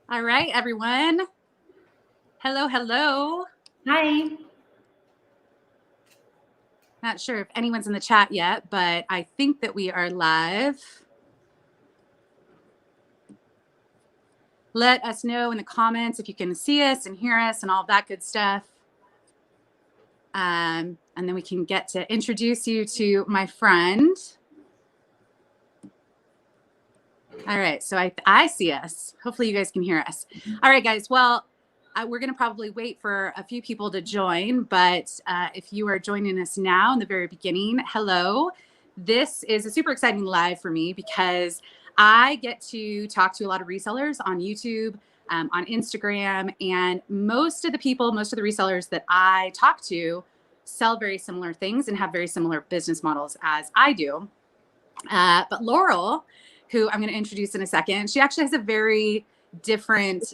All right, everyone. Hello, hello. Hi. Not sure if anyone's in the chat yet, but I think that we are live. Let us know in the comments if you can see us and hear us and all of that good stuff. And then we can get to introduce you to my friend. All right, so I see us. Hopefully you guys can hear us. All right, guys. Well, we're going to probably wait for a few people to join, but if you are joining us now in the very beginning, hello. This is a super exciting live for me because I get to talk to a lot of resellers on YouTube, on Instagram, and most of the resellers that I talk to sell very similar things and have very similar business models as I do. But Laurel, who I'm going to introduce in a second, she actually has a very different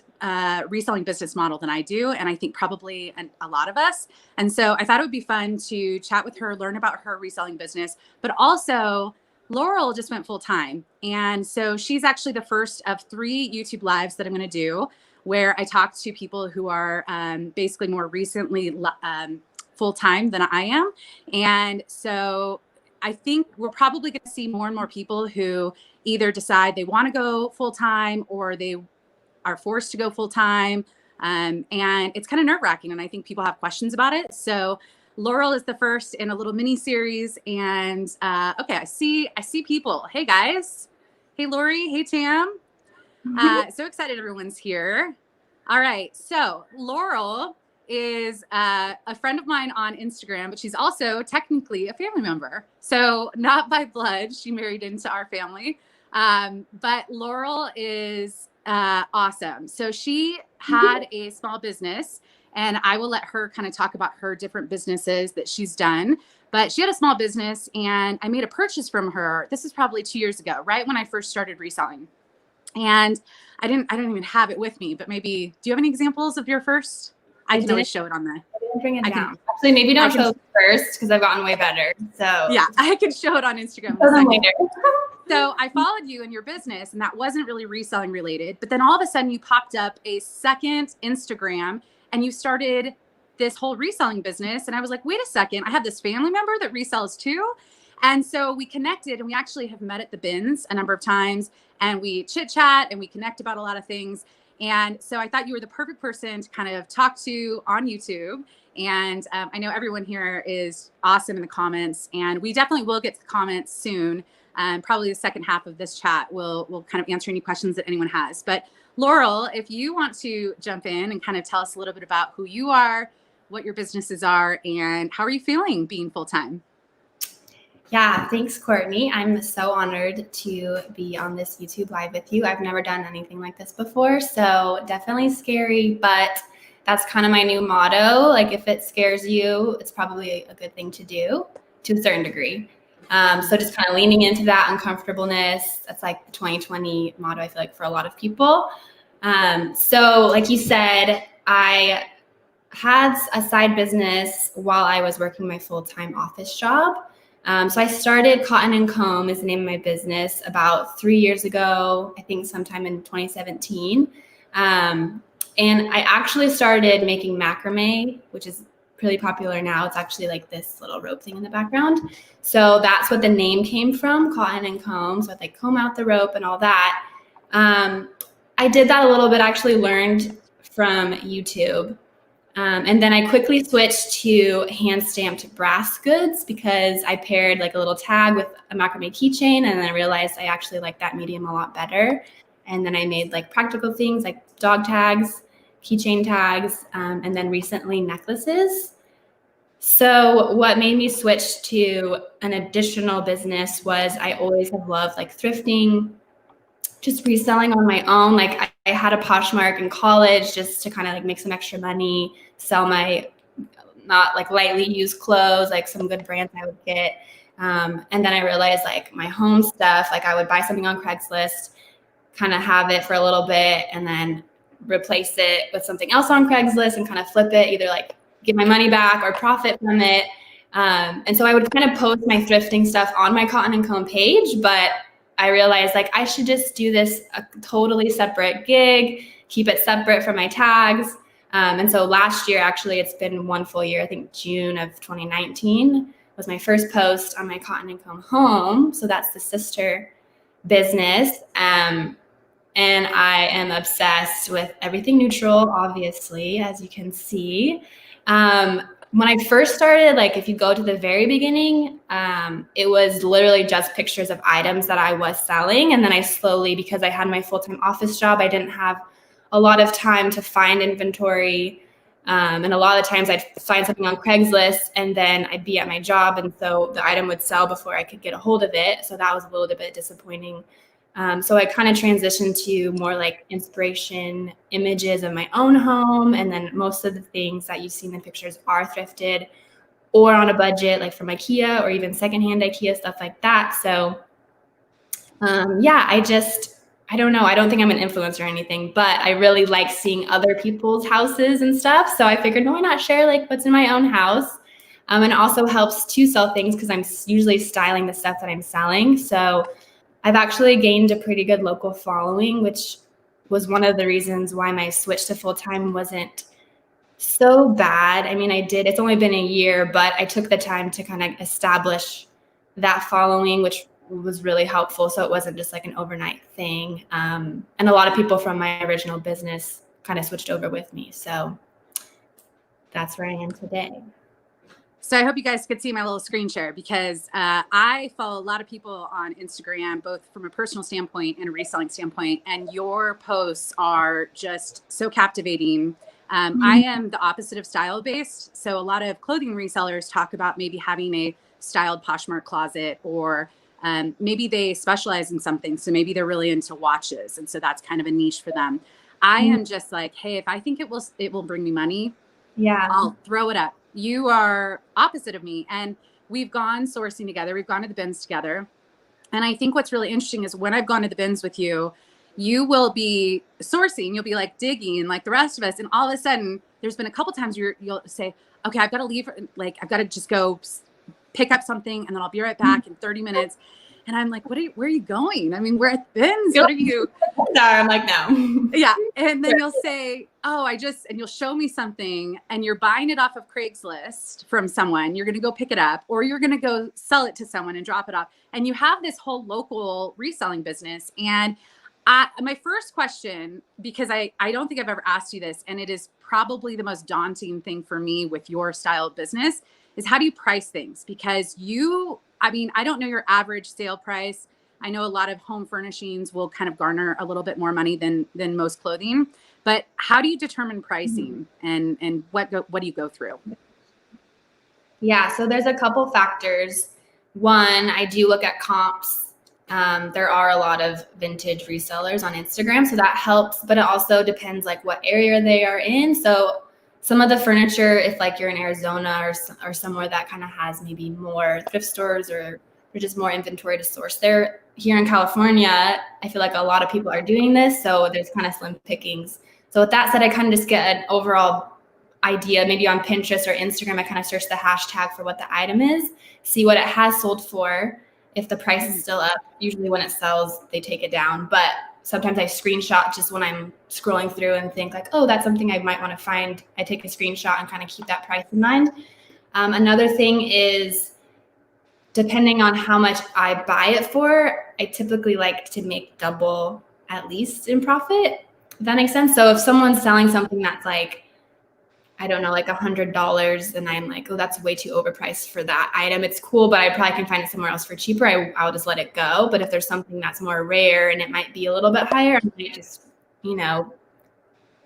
reselling business model than I do, and I think probably a lot of us. And so I thought it would be fun to chat with her, learn about her reselling business, but also Laurel just went full time. And so she's actually the first of 3 YouTube lives that I'm going to do where I talk to people who are basically more recently full time than I am. And so I think we're probably going to see more and more people who either decide they want to go full time or they are forced to go full time. And it's kind of nerve wracking. And I think people have questions about it. So Laurel is the first in a little mini series. And okay, I see people. Hey guys. Hey Lori. Hey Tam. So excited everyone's here. All right. So Laurel is a friend of mine on Instagram, but she's also technically a family member. So not by blood, she married into our family. But Laurel is awesome. So she had a small business, and I will let her kind of talk about her different businesses that she's done. But she had a small business, and I made a purchase from her. This is probably 2 years ago, right when I first started reselling. And I don't even have it with me, but maybe, do you have any examples of your first? I can always show it on the. I didn't bring it down. Actually, maybe don't show it first because I've gotten way better. So yeah, I can show it on Instagram. So I followed you in your business, and that wasn't really reselling related. But then all of a sudden, you popped up a second Instagram, and you started this whole reselling business. And I was like, wait a second, I have this family member that resells too. And so we connected, and we actually have met at the bins a number of times, and we chit chat and we connect about a lot of things. And so I thought you were the perfect person to kind of talk to on YouTube. And I know everyone here is awesome in the comments, and we definitely will get to the comments soon. Probably the second half of this chat, we'll kind of answer any questions that anyone has. But Laurel, if you want to jump in and kind of tell us a little bit about who you are, what your businesses are, and how are you feeling being full-time? Yeah, thanks, Courtney. I'm so honored to be on this YouTube live with you. I've never done anything like this before, so definitely scary, but that's kind of my new motto. Like, if it scares you, it's probably a good thing to do to a certain degree. So just kind of leaning into that uncomfortableness. That's like the 2020 motto, I feel like, for a lot of people. So like you said, I had a side business while I was working my full-time office job. So I started Cotton & Comb is the name of my business about 3 years ago, I think sometime in 2017. And I actually started making macrame, which is pretty popular now. It's actually like this little rope thing in the background. So that's what the name came from, Cotton & Comb. So I like comb out the rope and all that. I did that a little bit, actually learned from YouTube. And then I quickly switched to hand-stamped brass goods because I paired like a little tag with a macrame keychain, and then I realized I actually like that medium a lot better. And then I made like practical things like dog tags, keychain tags, and then recently necklaces. So what made me switch to an additional business was I always have loved like thrifting, just reselling on my own. Like I had a Poshmark in college just to kind of like make some extra money, sell my not like lightly used clothes, like some good brands I would get. And then I realized like my home stuff, like I would buy something on Craigslist, kind of have it for a little bit, and then replace it with something else on Craigslist and kind of flip it, either like get my money back or profit from it. And so I would kind of post my thrifting stuff on my Cotton & Comb page, but I realized like I should just do this a totally separate gig, keep it separate from my tags. And so last year, actually, it's been one full year. I think June of 2019 was my first post on my Cotton and Comb home. So that's the sister business. And I am obsessed with everything neutral, obviously, as you can see. When I first started, like if you go to the very beginning, it was literally just pictures of items that I was selling. And then I slowly, because I had my full-time office job, I didn't have a lot of time to find inventory. And a lot of the times I'd find something on Craigslist and then I'd be at my job. And so the item would sell before I could get a hold of it. So that was a little bit disappointing. So I kind of transitioned to more like inspiration images of my own home. And then most of the things that you see in the pictures are thrifted or on a budget, like from IKEA or even secondhand IKEA, stuff like that. So yeah, I don't know. I don't think I'm an influencer or anything, but I really like seeing other people's houses and stuff. So I figured, why not share like what's in my own house? And it also helps to sell things because I'm usually styling the stuff that I'm selling. So I've actually gained a pretty good local following, which was one of the reasons why my switch to full-time wasn't so bad. I mean, it's only been a year, but I took the time to kind of establish that following, which was really helpful. So it wasn't just like an overnight thing. And a lot of people from my original business kind of switched over with me. So that's where I am today. So I hope you guys could see my little screen share because I follow a lot of people on Instagram, both from a personal standpoint and a reselling standpoint. And your posts are just so captivating. I am the opposite of style based. So a lot of clothing resellers talk about maybe having a styled Poshmark closet, or maybe they specialize in something. So maybe they're really into watches. And so that's kind of a niche for them. I am just like, hey, if I think it will bring me money, I'll throw it up. You are opposite of me. And we've gone sourcing together. We've gone to the bins together. And I think what's really interesting is when I've gone to the bins with you, you will be sourcing, you'll be like digging like the rest of us. And all of a sudden there's been a couple times you'll say, okay, I've got to leave. Like I've got to just go pick up something and then I'll be right back in 30 minutes. And I'm like, where are you going? I mean, we're at the bins. What are you? Sorry, I'm like, no. Yeah. And then you'll say, oh, and you'll show me something and you're buying it off of Craigslist from someone. You're going to go pick it up or you're going to go sell it to someone and drop it off. And you have this whole local reselling business. And my first question, because I don't think I've ever asked you this, and it is probably the most daunting thing for me with your style of business, is how do you price things? Because I don't know your average sale price. I know a lot of home furnishings will kind of garner a little bit more money than most clothing, but how do you determine pricing and what do you go through? Yeah, so there's a couple factors. One, I do look at comps. There are a lot of vintage resellers on Instagram, so that helps, but it also depends like what area they are in. So some of the furniture, if like you're in Arizona or somewhere that kind of has maybe more thrift stores or just more inventory to source there. Here in California, I feel like a lot of people are doing this, so there's kind of slim pickings. So with that said, I kind of just get an overall idea, maybe on Pinterest or Instagram. I kind of search the hashtag for what the item is, see what it has sold for. If the price is still up, usually when it sells, they take it down. But sometimes I screenshot just when I'm scrolling through and think like, oh, that's something I might want to find. I take a screenshot and kind of keep that price in mind. Another thing is, depending on how much I buy it for, I typically like to make double at least in profit. If that makes sense. So if someone's selling something that's like, I don't know, like $100, and I'm like, oh, that's way too overpriced for that item. It's cool, but I probably can find it somewhere else for cheaper. I'll just let it go. But if there's something that's more rare and it might be a little bit higher, I might just,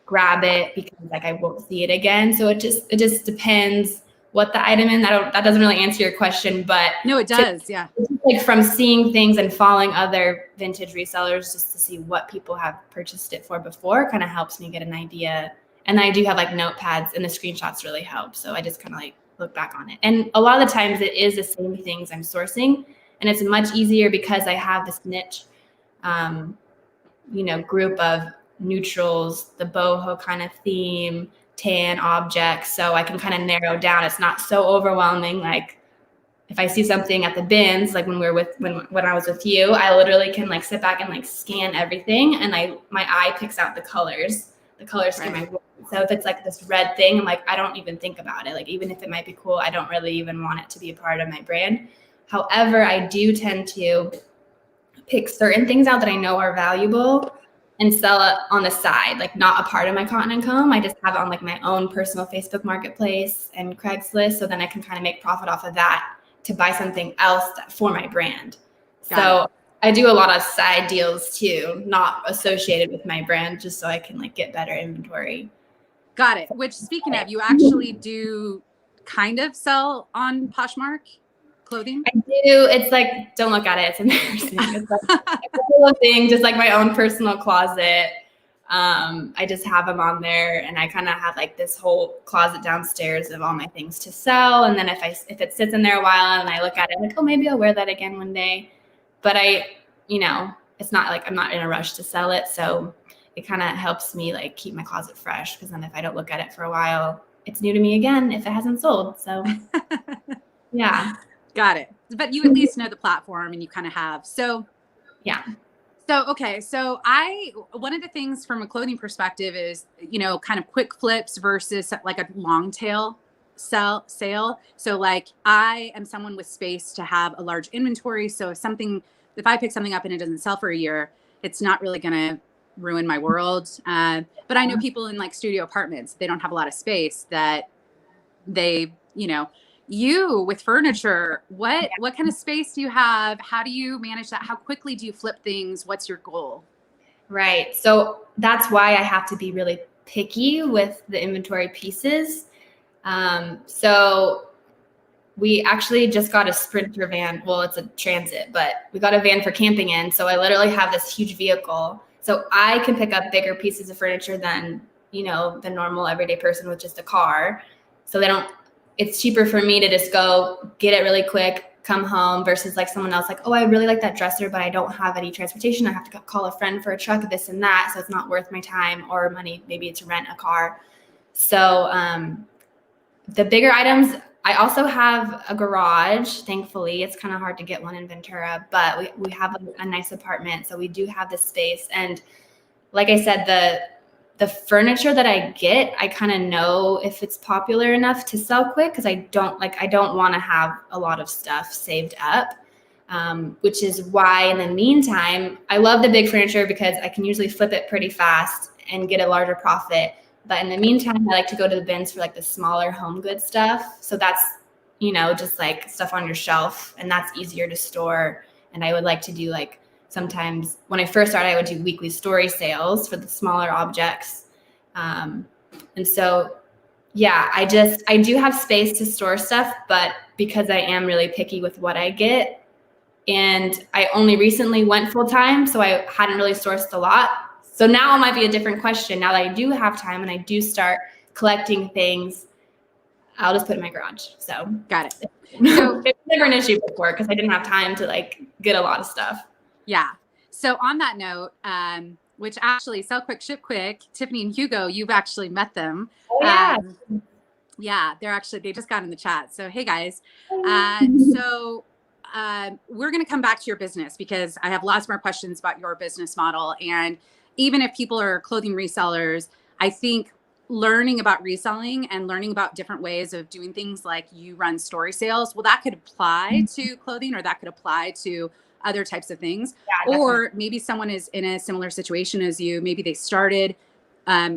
grab it because like I won't see it again. So it just depends what the item is. That doesn't really answer your question, but no, it does. Yeah. Like from seeing things and following other vintage resellers just to see what people have purchased it for before kind of helps me get an idea. And I do have like notepads, and the screenshots really help. So I just kind of like look back on it. And a lot of the times it is the same things I'm sourcing, and it's much easier because I have this niche, group of neutrals, the boho kind of theme, tan objects. So I can kind of narrow down. It's not so overwhelming. Like if I see something at the bins, like when I was with you, I literally can like sit back and like scan everything, and my eye picks out the colors scheme. Right. So if it's like this red thing, I'm like, I don't even think about it. Like, even if it might be cool, I don't really even want it to be a part of my brand. However, I do tend to pick certain things out that I know are valuable and sell it on the side, like not a part of my Cotton and Comb. I just have it on like my own personal Facebook marketplace and Craigslist. So then I can kind of make profit off of that to buy something else for my brand. So I do a lot of side deals too, not associated with my brand, just so I can like get better inventory. Got it. Which, speaking of, you actually do kind of sell on Poshmark clothing? I do. It's like, don't look at it. It's embarrassing. It's like a little thing, just like my own personal closet. I just have them on there, and I kind of have like this whole closet downstairs of all my things to sell. And then if it sits in there a while and I look at it, like, oh, maybe I'll wear that again one day. But it's not like I'm not in a rush to sell it. So it kind of helps me like keep my closet fresh, because then if I don't look at it for a while, it's new to me again if it hasn't sold. So yeah. Got it. But you at least know the platform, and you kind of have. So yeah. So, okay. So one of the things from a clothing perspective is, kind of quick flips versus like a long tail sale. So like I am someone with space to have a large inventory. So if I pick something up and it doesn't sell for a year, it's not really going to ruin my world. But I know people in like studio apartments, they don't have a lot of space that you with furniture, what kind of space do you have? How do you manage that? How quickly do you flip things? What's your goal? Right. So that's why I have to be really picky with the inventory pieces. So we actually just got a Sprinter van. Well, it's a transit, but we got a van for camping in. So I literally have this huge vehicle. So I can pick up bigger pieces of furniture than, the normal everyday person with just a car. So it's cheaper for me to just go get it really quick, come home, versus like someone else like, oh, I really like that dresser, but I don't have any transportation. I have to call a friend for a truck, this and that. So it's not worth my time or money, maybe to rent a car. So the bigger items, I also have a garage. Thankfully, it's kind of hard to get one in Ventura, but we have a nice apartment. So we do have this space. And like I said, the furniture that I get, I kind of know if it's popular enough to sell quick, because I don't want to have a lot of stuff saved up, which is why in the meantime, I love the big furniture because I can usually flip it pretty fast and get a larger profit. But in the meantime, I like to go to the bins for like the smaller home goods stuff. So that's, just like stuff on your shelf, and that's easier to store. And I would like to do like, sometimes when I first started, I would do weekly story sales for the smaller objects. And so, yeah, I do have space to store stuff, but because I am really picky with what I get, and I only recently went full time, so I hadn't really sourced a lot. So now it might be a different question. Now that I do have time and I do start collecting things, I'll just put it in my garage. So got it. So it's never an issue before because I didn't have time to like get a lot of stuff. Yeah. So on that note, which actually Sell Quick, Ship Quick, Tiffany and Hugo, you've actually met them. Oh, yeah. Yeah, they just got in the chat. So, hey guys. So we're going to come back to your business because I have lots more questions about your business model. And even if people are clothing resellers, I think learning about reselling and learning about different ways of doing things, like you run story sales, well, that could apply to clothing, or that could apply to other types of things. Yeah, or maybe someone is in a similar situation as you. Maybe they started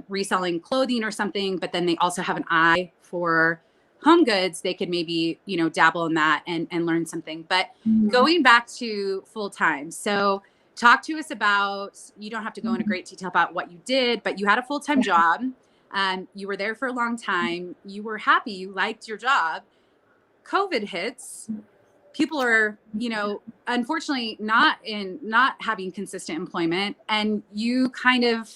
reselling clothing or something, but then they also have an eye for home goods. They could maybe, dabble in that and learn something. But going back to full time. So talk to us about, you don't have to go into great detail about what you did, but you had a full-time job. You were there for a long time. You were happy. You liked your job. COVID hits. People are, unfortunately not having consistent employment. And you kind of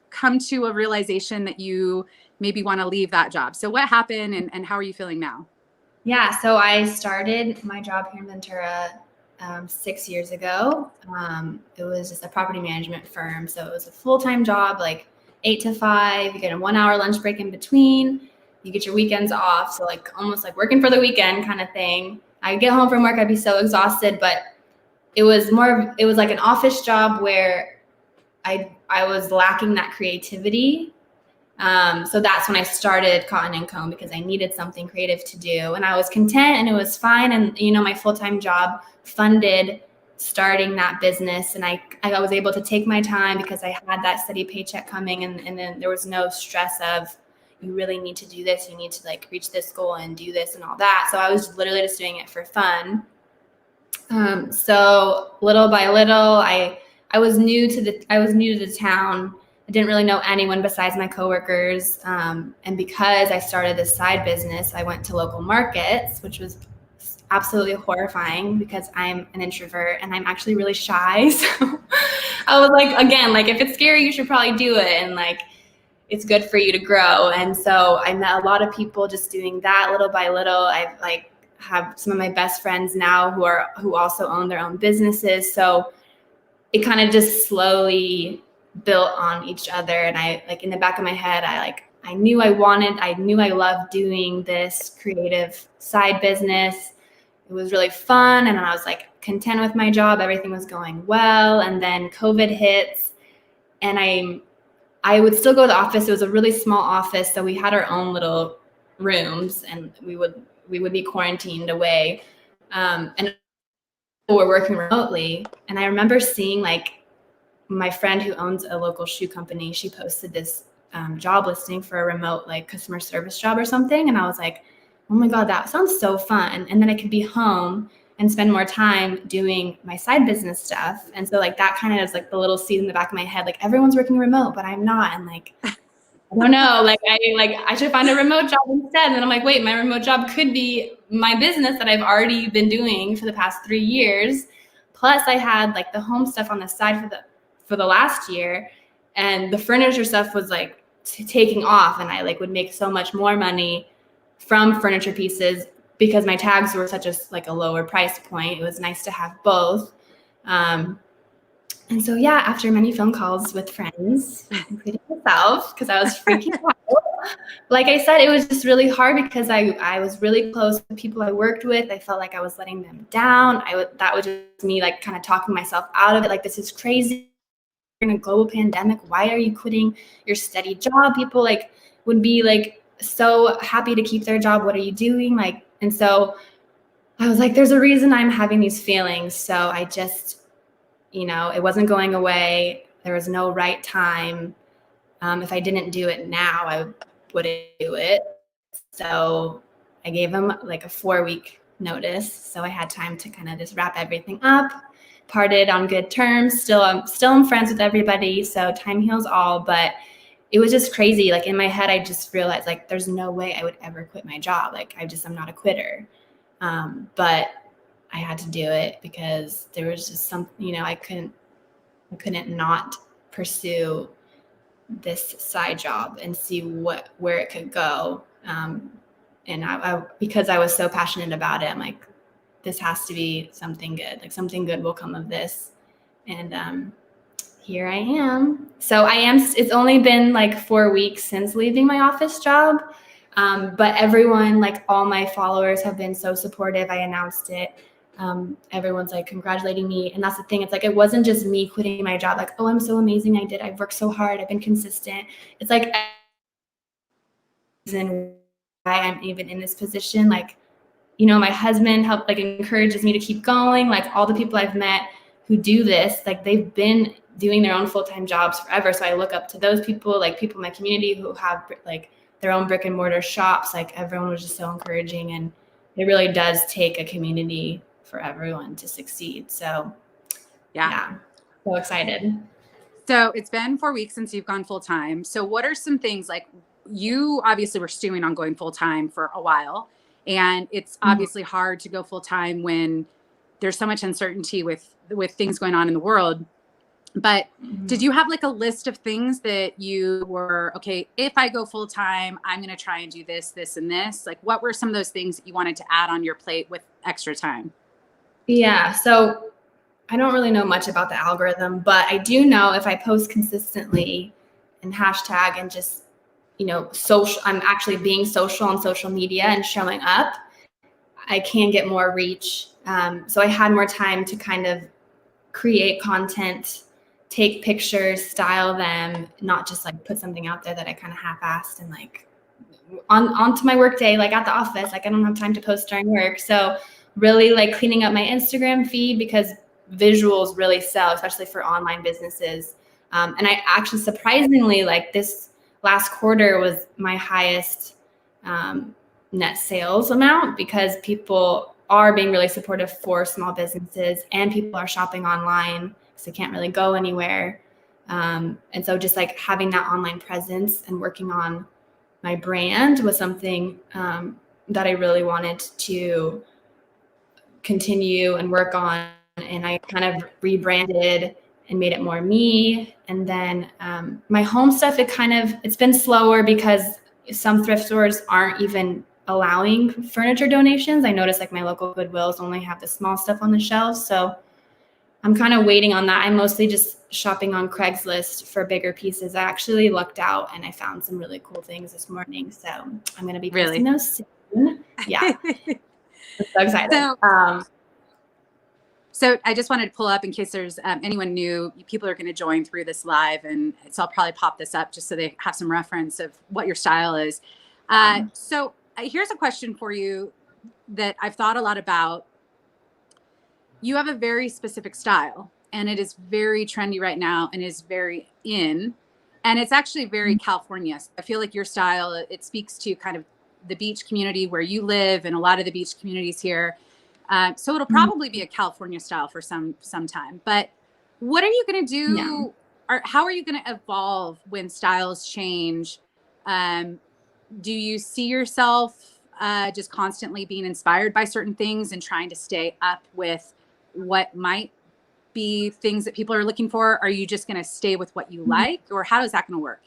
come to a realization that you maybe want to leave that job. So what happened and how are you feeling now? Yeah. So I started my job here in Ventura 6 years ago. It was just a property management firm. So it was a full-time job, like 8 to 5. You get a 1 hour lunch break in between. You get your weekends off. So like almost like working for the weekend kind of thing. I'd get home from work, I'd be so exhausted, but it was like an office job where I was lacking that creativity. So that's when I started Cotton and Comb, because I needed something creative to do, and I was content and it was fine. And, you know, my full-time job funded starting that business, and I was able to take my time because I had that steady paycheck coming, and then there was no stress of, you really need to do this, you need to like reach this goal and do this and all that. So I was literally just doing it for fun. So little by little, I was new to the town. I didn't really know anyone besides my coworkers. And because I started this side business, I went to local markets, which was absolutely horrifying because I'm an introvert and I'm actually really shy. So I was like, again, like, if it's scary, you should probably do it. And like, it's good for you to grow. And so I met a lot of people just doing that little by little. I've like have some of my best friends now who also own their own businesses. So it kind of just slowly built on each other. And I, like, in the back of my head, I knew I loved doing this creative side business. It was really fun. And I was like content with my job. Everything was going well. And then COVID hits, and I would still go to the office. It was a really small office. So we had our own little rooms, and we would be quarantined away. And people were working remotely. And I remember seeing, like, my friend who owns a local shoe company, she posted this job listing for a remote, like, customer service job or something. And I was like, oh my God, that sounds so fun. And then I could be home and spend more time doing my side business stuff. And so, like, that kind of is like the little seed in the back of my head, like, everyone's working remote, but I'm not. And like, I don't know, I should find a remote job instead. And then I'm like, wait, my remote job could be my business that I've already been doing for the past 3 years. Plus I had like the home stuff on the side for the last year, and the furniture stuff was like taking off, and I like would make so much more money from furniture pieces because my tags were such a lower price point. It was nice to have both. And so, yeah, after many phone calls with friends, including myself, because I was freaking out, like I said, it was just really hard because I was really close to the people I worked with. I felt like I was letting them down. That was just me, like, kind of talking myself out of it. Like, this is crazy. You're in a global pandemic. Why are you quitting your steady job? People like would be like so happy to keep their job. What are you doing? Like, and so I was like, there's a reason I'm having these feelings. So I just, it wasn't going away. There was no right time. If I didn't do it now, I wouldn't do it. So I gave him like a 4-week notice. So I had time to kind of just wrap everything up, parted on good terms. Still am friends with everybody. So time heals all. But it was just crazy. Like, in my head, I just realized, like, there's no way I would ever quit my job. Like, I'm not a quitter. But I had to do it because there was just something, I couldn't not pursue this side job and see where it could go. And I because I was so passionate about it, I'm like, this has to be something good. Like, something good will come of this. And here I am. So it's only been like 4 weeks since leaving my office job. But everyone, like, all my followers have been so supportive. I announced it. Everyone's like congratulating me. And that's the thing. It's like, it wasn't just me quitting my job. Like, oh, I'm so amazing. I've worked so hard. I've been consistent. It's like, reason why I'm even in this position. Like, my husband encourages me to keep going. Like, all the people I've met who do this, like, they've been doing their own full-time jobs forever. So I look up to those people, like people in my community who have like their own brick and mortar shops. Like, everyone was just so encouraging, and it really does take a community for everyone to succeed. So yeah, so excited. So it's been 4 weeks since you've gone full time. So what are some things, like, you obviously were stewing on going full time for a while, and it's obviously hard to go full time when there's so much uncertainty with things going on in the world. But did you have like a list of things that you were, okay, if I go full time, I'm going to try and do this, this, and this? Like, what were some of those things that you wanted to add on your plate with extra time? Yeah. So I don't really know much about the algorithm, but I do know if I post consistently and hashtag and just, social, I'm actually being social on social media and showing up. I can get more reach. So I had more time to kind of create content, take pictures, style them, not just like put something out there that I kind of half-assed and like onto my work day, like at the office, like I don't have time to post during work. So really like cleaning up my Instagram feed, because visuals really sell, especially for online businesses. And I actually surprisingly, like this last quarter was my highest net sales amount, because people are being really supportive for small businesses and people are shopping online because they can't really go anywhere. And so just like having that online presence and working on my brand was something that I really wanted to continue and work on. And I kind of rebranded and made it more me. And then my home stuff, it's been slower because some thrift stores aren't even allowing furniture donations. I noticed like my local Goodwills only have the small stuff on the shelves. So I'm kind of waiting on that. I'm mostly just shopping on Craigslist for bigger pieces. I actually looked out and I found some really cool things this morning. So I'm going to be posting those soon. Yeah. I'm so excited. So I just wanted to pull up in case there's anyone new. People are going to join through this live, and so I'll probably pop this up just so they have some reference of what your style is. So here's a question for you that I've thought a lot about. You have a very specific style, and it is very trendy right now and is very in, and it's actually very California. I feel like your style, it speaks to kind of the beach community where you live and a lot of the beach communities here. So it'll probably be a California style for some time. But what are you going to do? Yeah. Or how are you going to evolve when styles change? Do you see yourself just constantly being inspired by certain things and trying to stay up with what might be things that people are looking for? Are you just going to stay with what you like, or how is that going to work?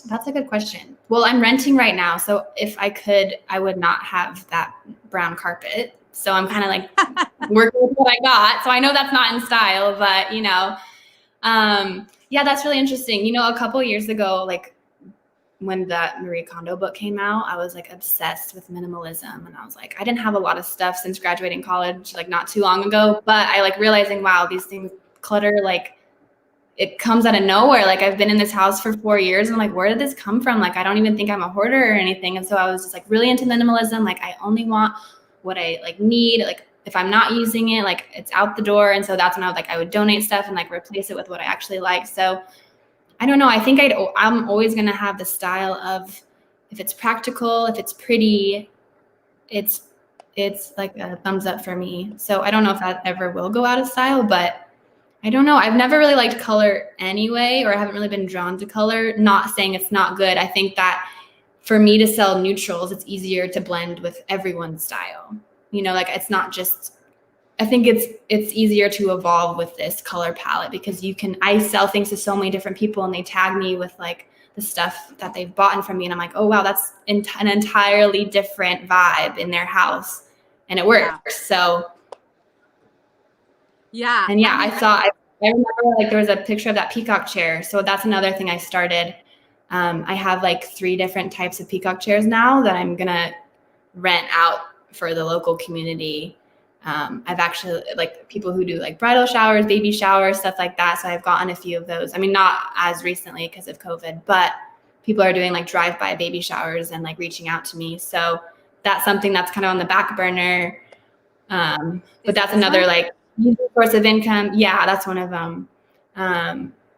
That's a good question. Well, I'm renting right now. So if I could, I would not have that brown carpet. So I'm kind of like working with what I got. So I know that's not in style, but yeah, that's really interesting. A couple of years ago, like when that Marie Kondo book came out, I was like obsessed with minimalism. And I was like, I didn't have a lot of stuff since graduating college, like not too long ago, but I like realizing, wow, these things clutter, like it comes out of nowhere. Like I've been in this house for 4 years and I'm like, where did this come from? Like, I don't even think I'm a hoarder or anything. And so I was just like really into minimalism. Like I only want what I like need. Like if I'm not using it, like it's out the door. And so that's when I would donate stuff and like replace it with what I actually like. So I don't know. I think I'm always going to have the style of, if it's practical, if it's pretty, it's like a thumbs up for me. So I don't know if that ever will go out of style, but I don't know. I've never really liked color anyway, or I haven't really been drawn to color. Not saying it's not good. I think that for me to sell neutrals, it's easier to blend with everyone's style. Like it's not just, I think it's easier to evolve with this color palette, because I sell things to so many different people and they tag me with like the stuff that they've bought from me. And I'm like, oh, wow, that's an entirely different vibe in their house. And it works. Yeah. So yeah. And yeah, I remember like there was a picture of that peacock chair. So that's another thing I started. I have like 3 different types of peacock chairs now that I'm going to rent out for the local community. I've actually like people who do like bridal showers, baby showers, stuff like that. So I've gotten a few of those. I mean, not as recently because of COVID, but people are doing like drive-by baby showers and like reaching out to me. So that's something that's kind of on the back burner. But that's another like source of income. Yeah, that's one of them.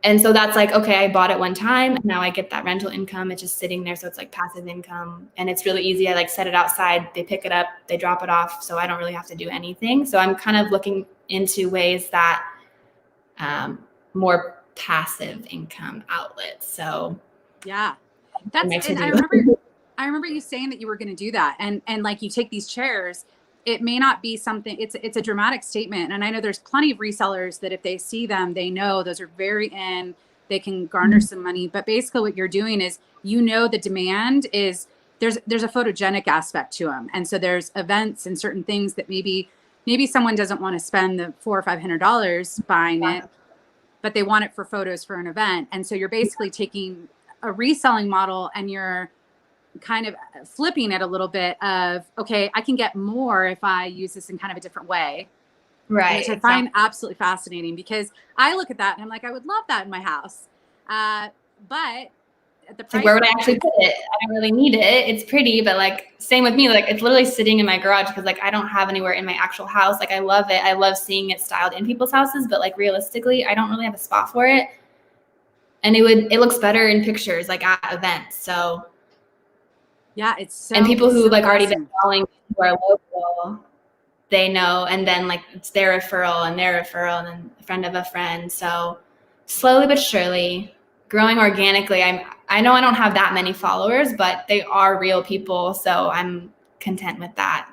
And so that's like, okay, I bought it one time and now I get that rental income. It's just sitting there. So it's like passive income and it's really easy. I like set it outside, they pick it up, they drop it off. So I don't really have to do anything. So I'm kind of looking into ways that more passive income outlets. So yeah, and I remember you saying that you were going to do that. And like you take these chairs, it may not be something, it's a dramatic statement. And I know there's plenty of resellers that if they see them, they know those are very in, they can garner some money. But basically what you're doing is, the demand is, there's a photogenic aspect to them. And so there's events and certain things that maybe someone doesn't want to spend the $400 or $500 buying it, but they want it for photos for an event. And so you're basically taking a reselling model and you're kind of flipping it a little bit of, okay, I can get more if I use this in kind of a different way. Right. Which I find absolutely fascinating, because I look at that and I'm like, I would love that in my house. But at the price, like, where would I actually put it? I don't really need it. It's pretty, but like, same with me. Like, it's literally sitting in my garage because like I don't have anywhere in my actual house. Like, I love it. I love seeing it styled in people's houses, but like realistically, I don't really have a spot for it. And it looks better in pictures, like at events. So yeah, it's so. And people who so like already awesome. been following me who are local, they know, and then like it's their referral and their referral and then a friend of a friend. So slowly but surely, growing organically. I know I don't have that many followers, but they are real people, so I'm content with that.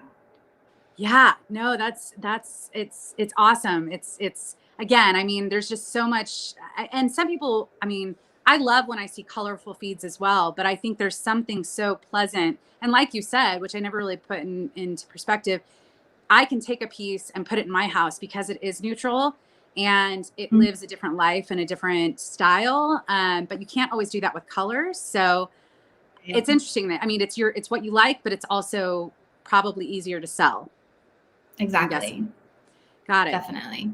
Yeah, no, that's it's awesome. It's again, I mean, there's just so much, and some people, I mean, I love when I see colorful feeds as well, but I think there's something so pleasant. And like you said, which I never really put into perspective, I can take a piece and put it in my house because it is neutral and it lives a different life and a different style. But you can't always do that with colors. So it's interesting that, I mean, it's what you like, but it's also probably easier to sell. Exactly. Got it. Definitely.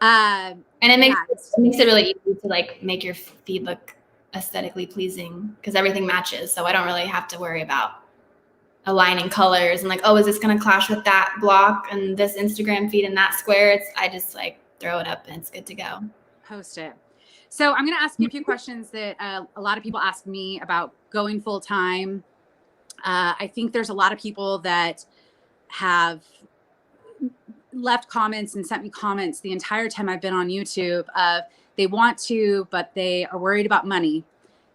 And it makes it really easy to like make your feed look aesthetically pleasing because everything matches. So I don't really have to worry about aligning colors and like, oh, is this going to clash with that block and this Instagram feed and that square? I just like throw it up and it's good to go. Post it. So I'm going to ask you a few questions that a lot of people ask me about going full time. I think there's a lot of people that have left comments and sent me comments the entire time I've been on YouTube of they want to, but they are worried about money.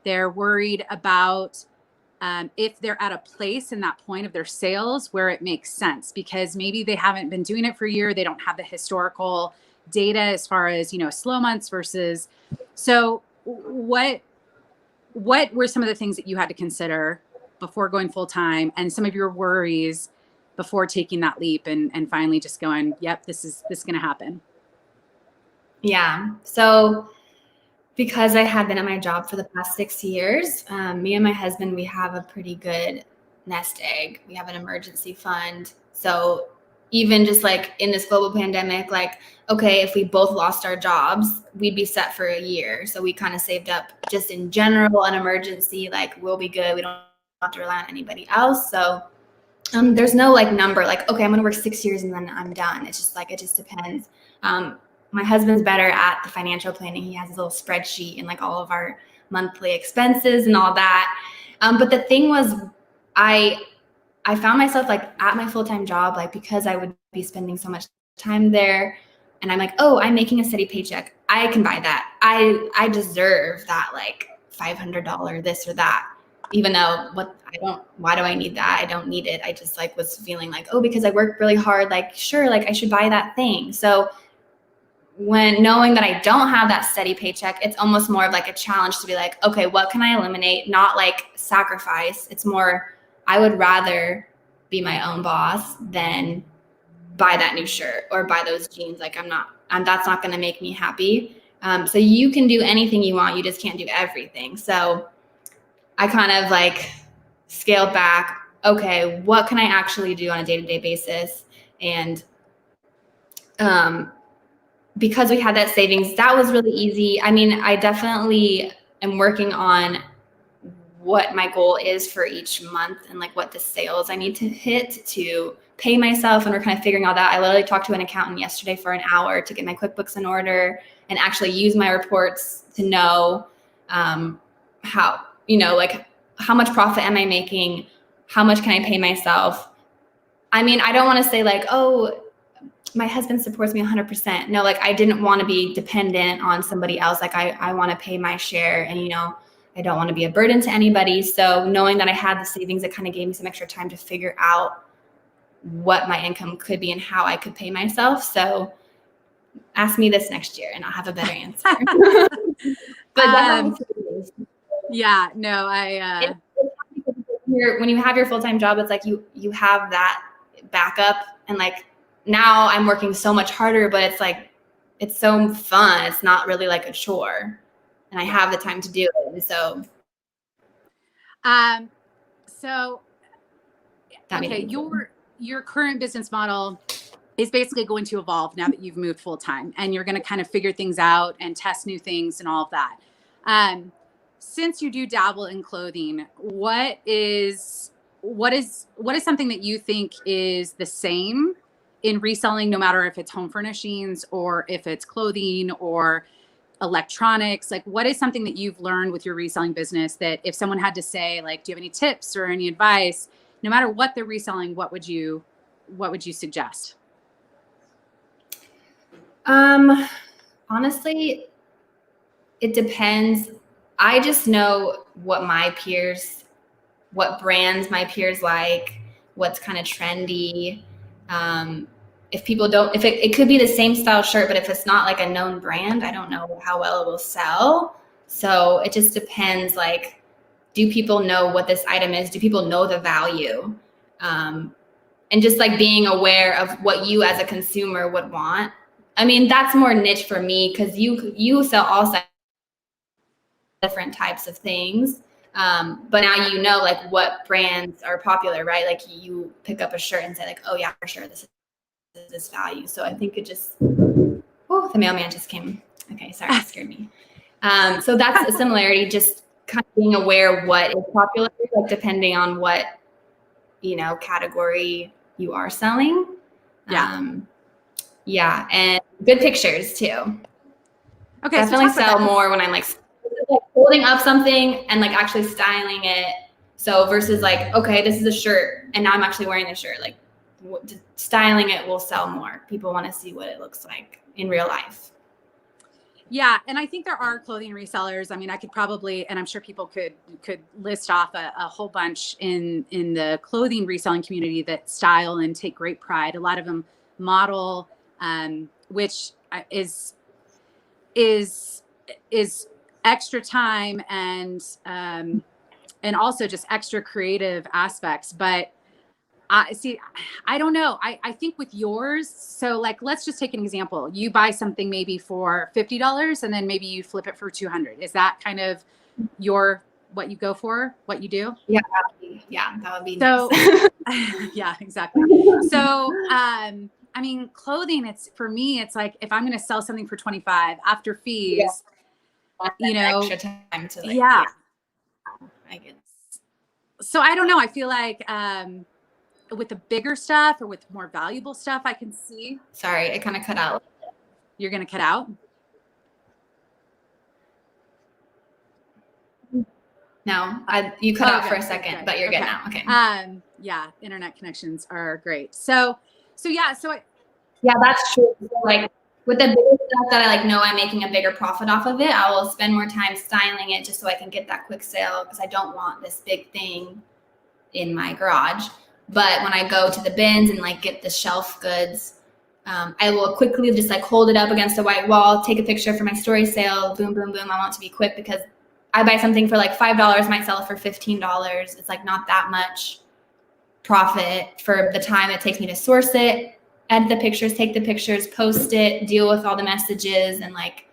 They're worried about if they're at a place in that point of their sales where it makes sense, because maybe they haven't been doing it for a year. They don't have the historical data as far as, you know, slow months versus. So what were some of the things that you had to consider before going full time, and some of your worries before taking that leap and finally just going, yep, this is going to happen? Yeah. So because I had been at my job for the past 6 years, me and my husband, we have a pretty good nest egg. We have an emergency fund. So even just like in this global pandemic, like, okay, if we both lost our jobs, we'd be set for a year. So we kind of saved up just in general, an emergency, like we'll be good. We don't have to rely on anybody else. So there's no like number, like, okay, I'm going to work 6 years and then I'm done. It's just like, it just depends. My husband's better at the financial planning. He has his little spreadsheet and like all of our monthly expenses and all that. But the thing was, I found myself like at my full-time job, like because I would be spending so much time there, and I'm like, oh, I'm making a steady paycheck. I can buy that. I deserve that like $500 this or that. Even though why do I need that? I don't need it. I just like was feeling like, oh, because I worked really hard, like, sure, like I should buy that thing. So when knowing that I don't have that steady paycheck, it's almost more of like a challenge to be like, okay, what can I eliminate? Not like sacrifice. It's more, I would rather be my own boss than buy that new shirt or buy those jeans. Like that's not going to make me happy. So you can do anything you want. You just can't do everything. So I kind of like scaled back. Okay, what can I actually do on a day-to-day basis? And because we had that savings, that was really easy. I mean, I definitely am working on what my goal is for each month and like what the sales I need to hit to pay myself. And we're kind of figuring all that. I literally talked to an accountant yesterday for an hour to get my QuickBooks in order and actually use my reports to know how, like how much profit am I making? How much can I pay myself? I mean, I don't want to say like, oh, my husband supports me 100%. No, like I didn't want to be dependent on somebody else. Like I want to pay my share, and, I don't want to be a burden to anybody. So knowing that I had the savings, it kind of gave me some extra time to figure out what my income could be and how I could pay myself. So ask me this next year and I'll have a better answer. But yeah, no, when you have your full-time job, it's like you have that backup, and like now I'm working so much harder, but it's like, it's so fun. It's not really like a chore, and I have the time to do it. And So, That made okay, it easier. your current business model is basically going to evolve now that you've moved full time, and you're going to kind of figure things out and test new things and all of that. Since you do dabble in clothing, what is something that you think is the same in reselling, no matter if it's home furnishings or if it's clothing or electronics? Like, what is something that you've learned with your reselling business that if someone had to say, like, do you have any tips or any advice, no matter what they're reselling, what would you suggest? Honestly, it depends. I just know what brands my peers like, what's kind of trendy. If people don't, if it could be the same style shirt, but if it's not like a known brand, I don't know how well it will sell. So it just depends. Like, do people know what this item is? Do people know the value? And just like being aware of what you as a consumer would want. I mean, that's more niche for me because you sell all different types of things. But now you know like what brands are popular, right? Like you pick up a shirt and say like, oh yeah, for sure, this is this value. So I think it just, oh, the mailman just came. Okay, sorry, it scared me. So that's a similarity, just kind of being aware what is popular, like depending on what, category you are selling. Yeah. Yeah, and good pictures too. Okay. Definitely sell more when I'm like holding up something and like actually styling it. So versus like, okay, this is a shirt and now I'm actually wearing the shirt. Like styling it will sell more. People want to see what it looks like in real life. Yeah. And I think there are clothing resellers. I mean, I could probably, and I'm sure people could list off a whole bunch in the clothing reselling community that style and take great pride. A lot of them model, which is extra time and also just extra creative aspects. But I don't know. I think with yours, so like, let's just take an example. You buy something maybe for $50 and then maybe you flip it for 200. Is that kind of what you go for, what you do? Yeah. That would be so, nice. Yeah, exactly. So, I mean, clothing, for me, it's like, if I'm going to sell something for 25 after fees, extra time to yeah. I get. So I don't know. I feel like, with the bigger stuff or with more valuable stuff, I can see. Sorry, it kind of cut out. You're going to cut out? No, you cut out for a second, but you're good now. Okay. Yeah, internet connections are great. So yeah, yeah, that's true. So like with the bigger stuff that I like know I'm making a bigger profit off of it, I will spend more time styling it just so I can get that quick sale because I don't want this big thing in my garage. But when I go to the bins and like get the shelf goods, I will quickly just like hold it up against a white wall, take a picture for my story sale, boom, boom, boom. I want it to be quick because I buy something for like $5, might sell it for $15. It's like not that much profit for the time it takes me to source it, edit the pictures, take the pictures, post it, deal with all the messages and like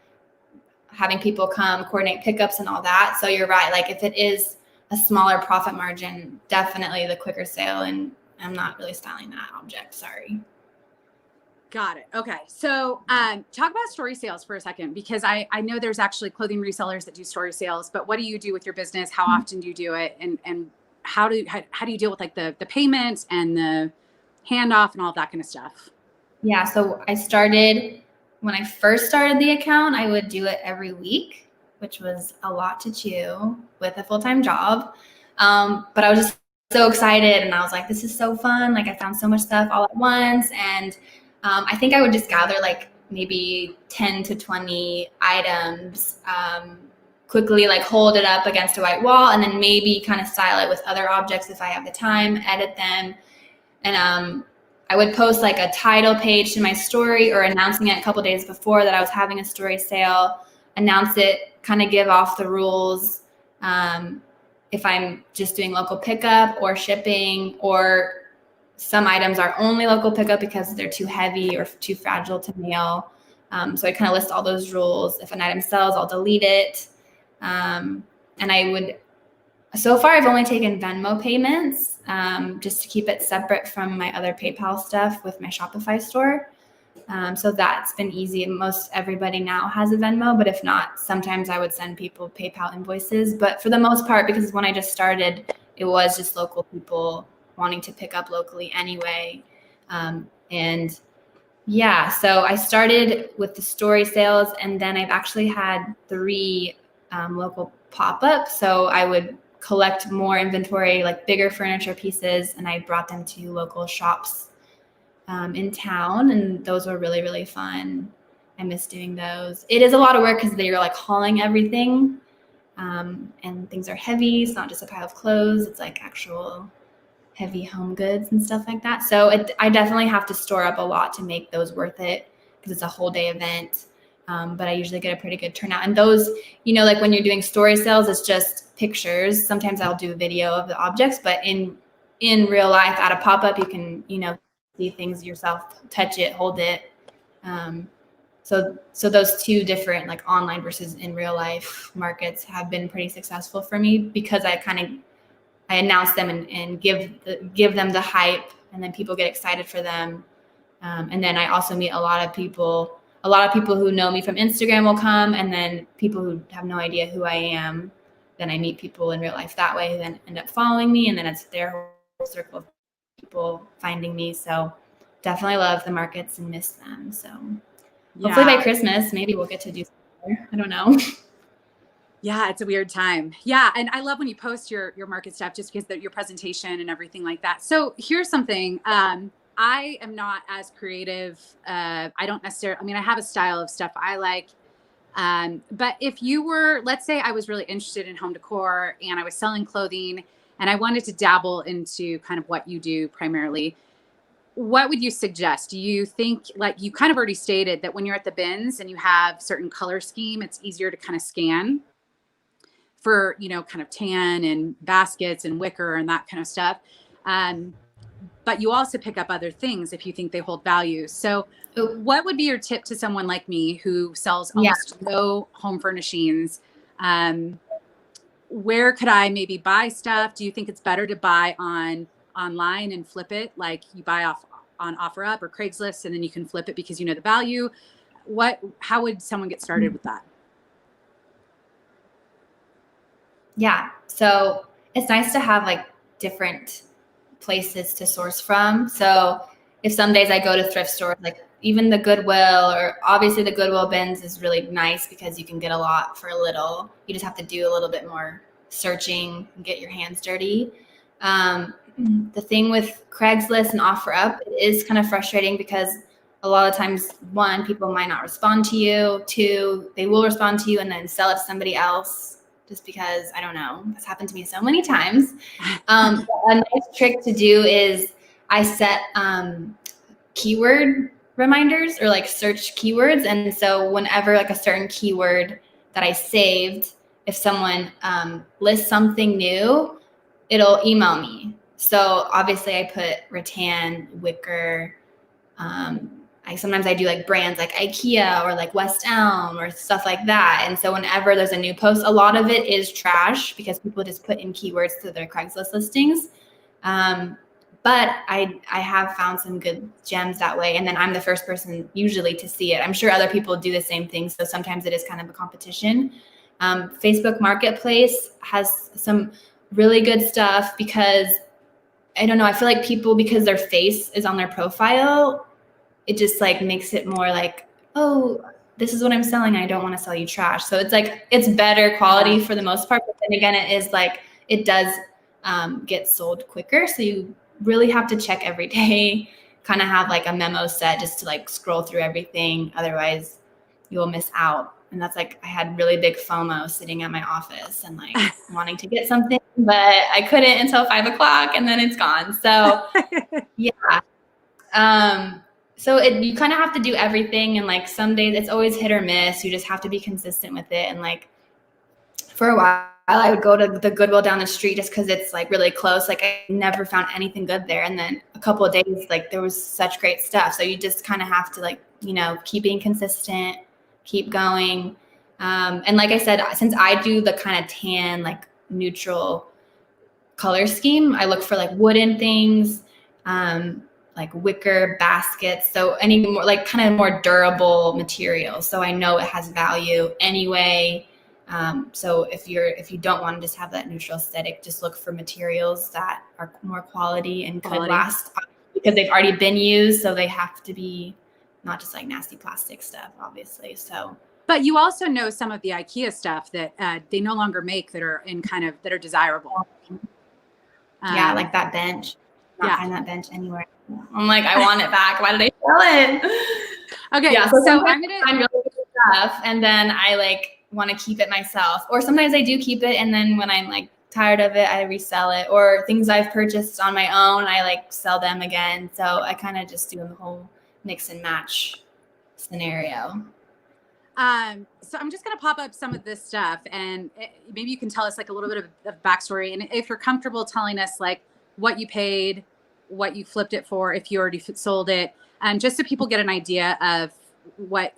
having people come coordinate pickups and all that. So you're right. Like if it is a smaller profit margin, definitely the quicker sale. And I'm not really styling that object. Sorry. Got it. Okay. So talk about story sales for a second, because I know there's actually clothing resellers that do story sales, but what do you do with your business? How often do you do it? And how do you deal with like the payments and the handoff and all that kind of stuff? Yeah. So when I first started the account, I would do it every week, which was a lot to chew with a full-time job. But I was just so excited and I was like, this is so fun. Like I found so much stuff all at once. And I think I would just gather like maybe 10 to 20 items, quickly like hold it up against a white wall and then maybe kind of style it with other objects if I have the time, edit them. And I would post like a title page to my story or announcing it a couple days before that I was having a story sale, announce it, kind of give off the rules. If I'm just doing local pickup or shipping, or some items are only local pickup because they're too heavy or too fragile to mail. So I kind of list all those rules. If an item sells, I'll delete it. And I would So far, I've only taken Venmo payments, just to keep it separate from my other PayPal stuff with my Shopify store. So that's been easy. Most everybody now has a Venmo, but if not, sometimes I would send people PayPal invoices. But for the most part, because when I just started, it was just local people wanting to pick up locally anyway. And yeah, so I started with the story sales, and then I've actually had 3 local pop-ups. So I would collect more inventory, like bigger furniture pieces, and I brought them to local shops in town, and those were really, really fun. I miss doing those. It is a lot of work because you're like hauling everything, and things are heavy. It's not just a pile of clothes. It's like actual heavy home goods and stuff like that. So I definitely have to store up a lot to make those worth it because it's a whole day event. But I usually get a pretty good turnout. And those, like when you're doing story sales, it's just pictures. Sometimes I'll do a video of the objects, but in real life at a pop-up, you can, see things yourself, touch it, hold it. So those 2 different like online versus in real life markets have been pretty successful for me because I announce them and give them the hype, and then people get excited for them. And then I also meet a lot of people who know me from Instagram will come, and then people who have no idea who I am. Then I meet people in real life that way, who then end up following me, and then it's their whole circle of people finding me. So definitely love the markets and miss them. So hopefully by Christmas, maybe we'll get to do something. I don't know. Yeah, it's a weird time. Yeah, and I love when you post your market stuff just because your presentation and everything like that. So here's something. I am not as creative. I don't necessarily, I have a style of stuff I like. But if you were, let's say I was really interested in home decor and I was selling clothing and I wanted to dabble into kind of what you do primarily, what would you suggest? Do you think, like you kind of already stated, that when you're at the bins and you have certain color scheme, it's easier to kind of scan for, kind of tan and baskets and wicker and that kind of stuff. But you also pick up other things if you think they hold value. So what would be your tip to someone like me who sells almost no home furnishings? Where could I maybe buy stuff? Do you think it's better to buy online and flip it? Like you buy on OfferUp or Craigslist and then you can flip it because you know the value. How would someone get started with that? Yeah. So it's nice to have like different places to source from. So if some days I go to thrift stores, like even the Goodwill, or obviously the Goodwill bins is really nice because you can get a lot for a little. You just have to do a little bit more searching and get your hands dirty. The thing with Craigslist and OfferUp, it is kind of frustrating because a lot of times, 1, people might not respond to you. 2, they will respond to you and then sell it to somebody else. Just because, I don't know, that's happened to me so many times. A nice trick to do is I set keyword reminders or like search keywords. And so whenever like a certain keyword that I saved, if someone lists something new, it'll email me. So obviously I put rattan, wicker, sometimes I do like brands like IKEA or like West Elm or stuff like that. And so whenever there's a new post, a lot of it is trash because people just put in keywords to their Craigslist listings. But I have found some good gems that way. And then I'm the first person usually to see it. I'm sure other people do the same thing. So sometimes it is kind of a competition. Facebook Marketplace has some really good stuff because I don't know, I feel like people, because their face is on their profile, it just like makes it more like, oh, this is what I'm selling. I don't want to sell you trash. So it's like, it's better quality for the most part. But then again, it is like, it does get sold quicker. So you really have to check every day, kind of have like a memo set just to like scroll through everything. Otherwise you will miss out. And that's like, I had really big FOMO sitting at my office and like wanting to get something, but I couldn't until 5 o'clock and then it's gone. So yeah. So you kind of have to do everything. And like some days it's always hit or miss. You just have to be consistent with it. And like for a while I would go to the Goodwill down the street just because it's like really close. Like I never found anything good there. And then a couple of days, like there was such great stuff. So you just kind of have to like, keep being consistent, keep going. And like I said, since I do the kind of tan, like neutral color scheme. I look for like wooden things, like wicker baskets. So any more like kind of more durable materials. So I know it has value anyway. So if you don't want to just have that neutral aesthetic, just look for materials that are more quality and could last, because they've already been used. So they have to be not just like nasty plastic stuff, obviously. So. But you also know some of the IKEA stuff that they no longer make that are that are desirable. Yeah, like that bench. Not find that bench anywhere. I'm like, I want it back. Why did I sell it? Okay, yeah. So I'm gonna find really good stuff, and then I like want to keep it myself. Or sometimes I do keep it, and then when I'm like tired of it, I resell it. Or things I've purchased on my own, I like sell them again. So I kind of just do the whole mix and match scenario. So I'm just going to pop up some of this stuff, and maybe you can tell us like a little bit of backstory. And if you're comfortable telling us like what you paid, what you flipped it for, if you already sold it, just so people get an idea of what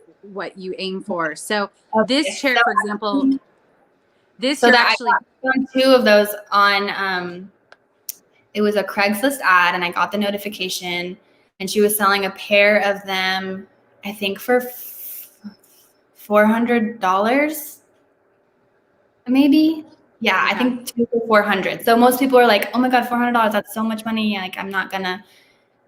you aim for. So this chair, for example, so that actually I got 2 of those on, it was a Craigslist ad, and I got the notification, and she was selling a pair of them, I think for $400, maybe. Yeah, I think 2 for $400. So most people are like, "Oh my God, $400! That's so much money! Like, I'm not gonna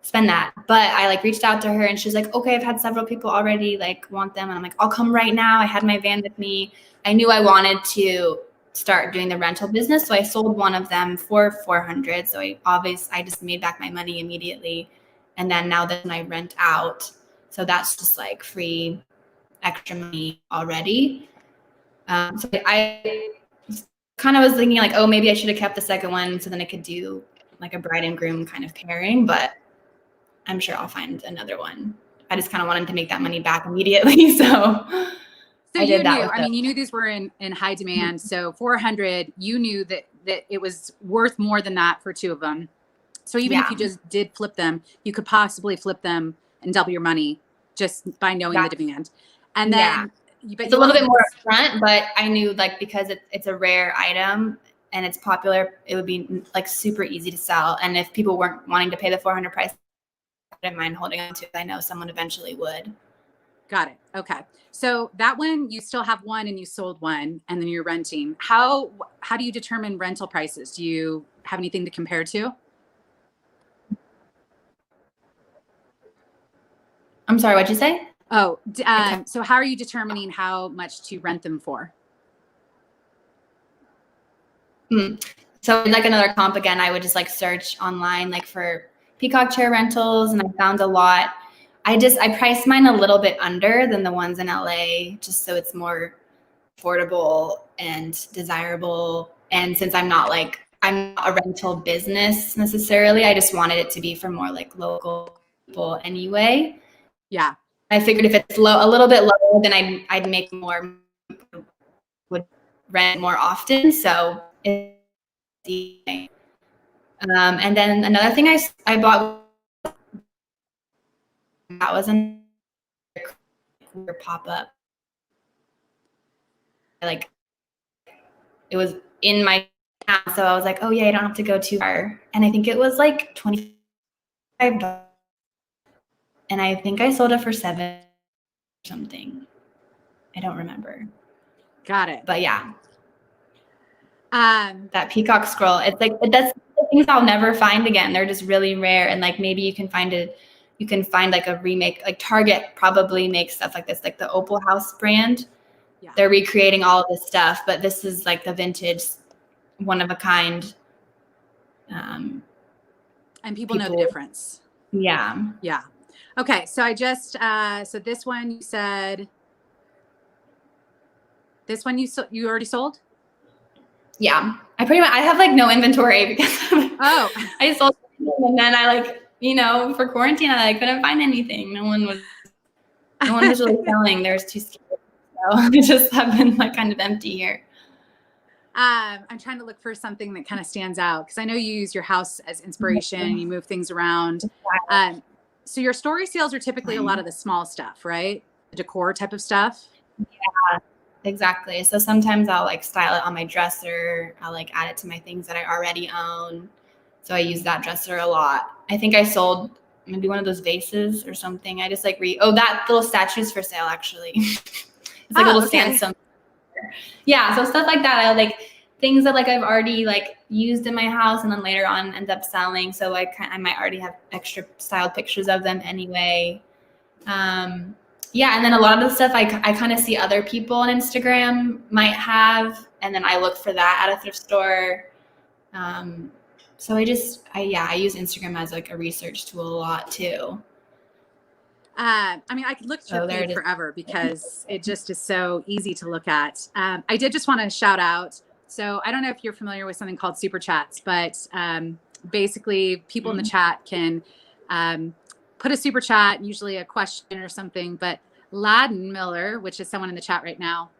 spend that." But I like reached out to her, and she's like, "Okay, I've had several people already like want them," and I'm like, "I'll come right now." I had my van with me. I knew I wanted to start doing the rental business, so I sold one of them for $400. So I just made back my money immediately, and then now that I rent out, so that's just like free extra money already. So I kind of was thinking like, oh, maybe I should have kept the second one so then I could do like a bride and groom kind of pairing, but I'm sure I'll find another one. I just kind of wanted to make that money back immediately. So you knew, you knew these were in high demand. So 400, you knew that it was worth more than that for 2 of them. So even if you just did flip them, you could possibly flip them and double your money just by knowing the demand. And then it's a little bit more upfront, but I knew like because it's a rare item and it's popular, it would be like super easy to sell. And if people weren't wanting to pay the $400 price, I didn't mind holding on to it. I know someone eventually would. Got it. Okay. So that one, you still have one and you sold one and then you're renting. How do you determine rental prices? Do you have anything to compare to? I'm sorry, what'd you say? Oh, so how are you determining how much to rent them for? So like another comp again, I would just like search online like for peacock chair rentals, and I found a lot. I priced mine a little bit under than the ones in LA, just so it's more affordable and desirable. And since I'm not a rental business necessarily, I just wanted it to be for more like local people anyway. Yeah. I figured if it's a little bit lower, then I'd make more, would rent more often. So and then another thing I bought that was a pop-up. Like it was in my town, so I was like, oh yeah, I don't have to go too far. And I think it was like $25. And I think I sold it for $7 or something. I don't remember. Got it. But yeah. That peacock scroll, it's like that's things I'll never find again. They're just really rare. And like maybe you can find like a remake, like Target probably makes stuff like this, like the Opal House brand. Yeah. They're recreating all of this stuff, but this is like the vintage, one of a kind. And people know the difference. Yeah. Yeah. Okay. So I just, so this one you said, this one you already sold? Yeah. I have like no inventory because I sold it, and then I like, for quarantine, I couldn't find anything. No one was really selling. There was too scared. So I just have been like kind of empty here. I'm trying to look for something that kind of stands out because I know you use your house as inspiration. You move things around. So your story sales are typically a lot of the small stuff, right? The decor type of stuff. Yeah. exactly. So sometimes I'll like style it on my dresser. I'll like add it to my things that I already own. So I use that dresser a lot. I think I sold maybe one of those vases or something. I just like that little statue's for sale actually. It's like a little sandstone. Yeah, so stuff like that. I like things that like I've already like used in my house and then later on end up selling. So I might already have extra styled pictures of them anyway. Yeah, and then a lot of the stuff I kind of see other people on Instagram might have, and then I look for that at a thrift store. So I use Instagram as like a research tool a lot too. I mean, I could look at your feed forever because it just is so easy to look at. I did just want to shout out. So I don't know if you're familiar with something called super chats, but basically people in the chat can put a super chat, usually a question or something. But Ladden Miller, which is someone in the chat right now,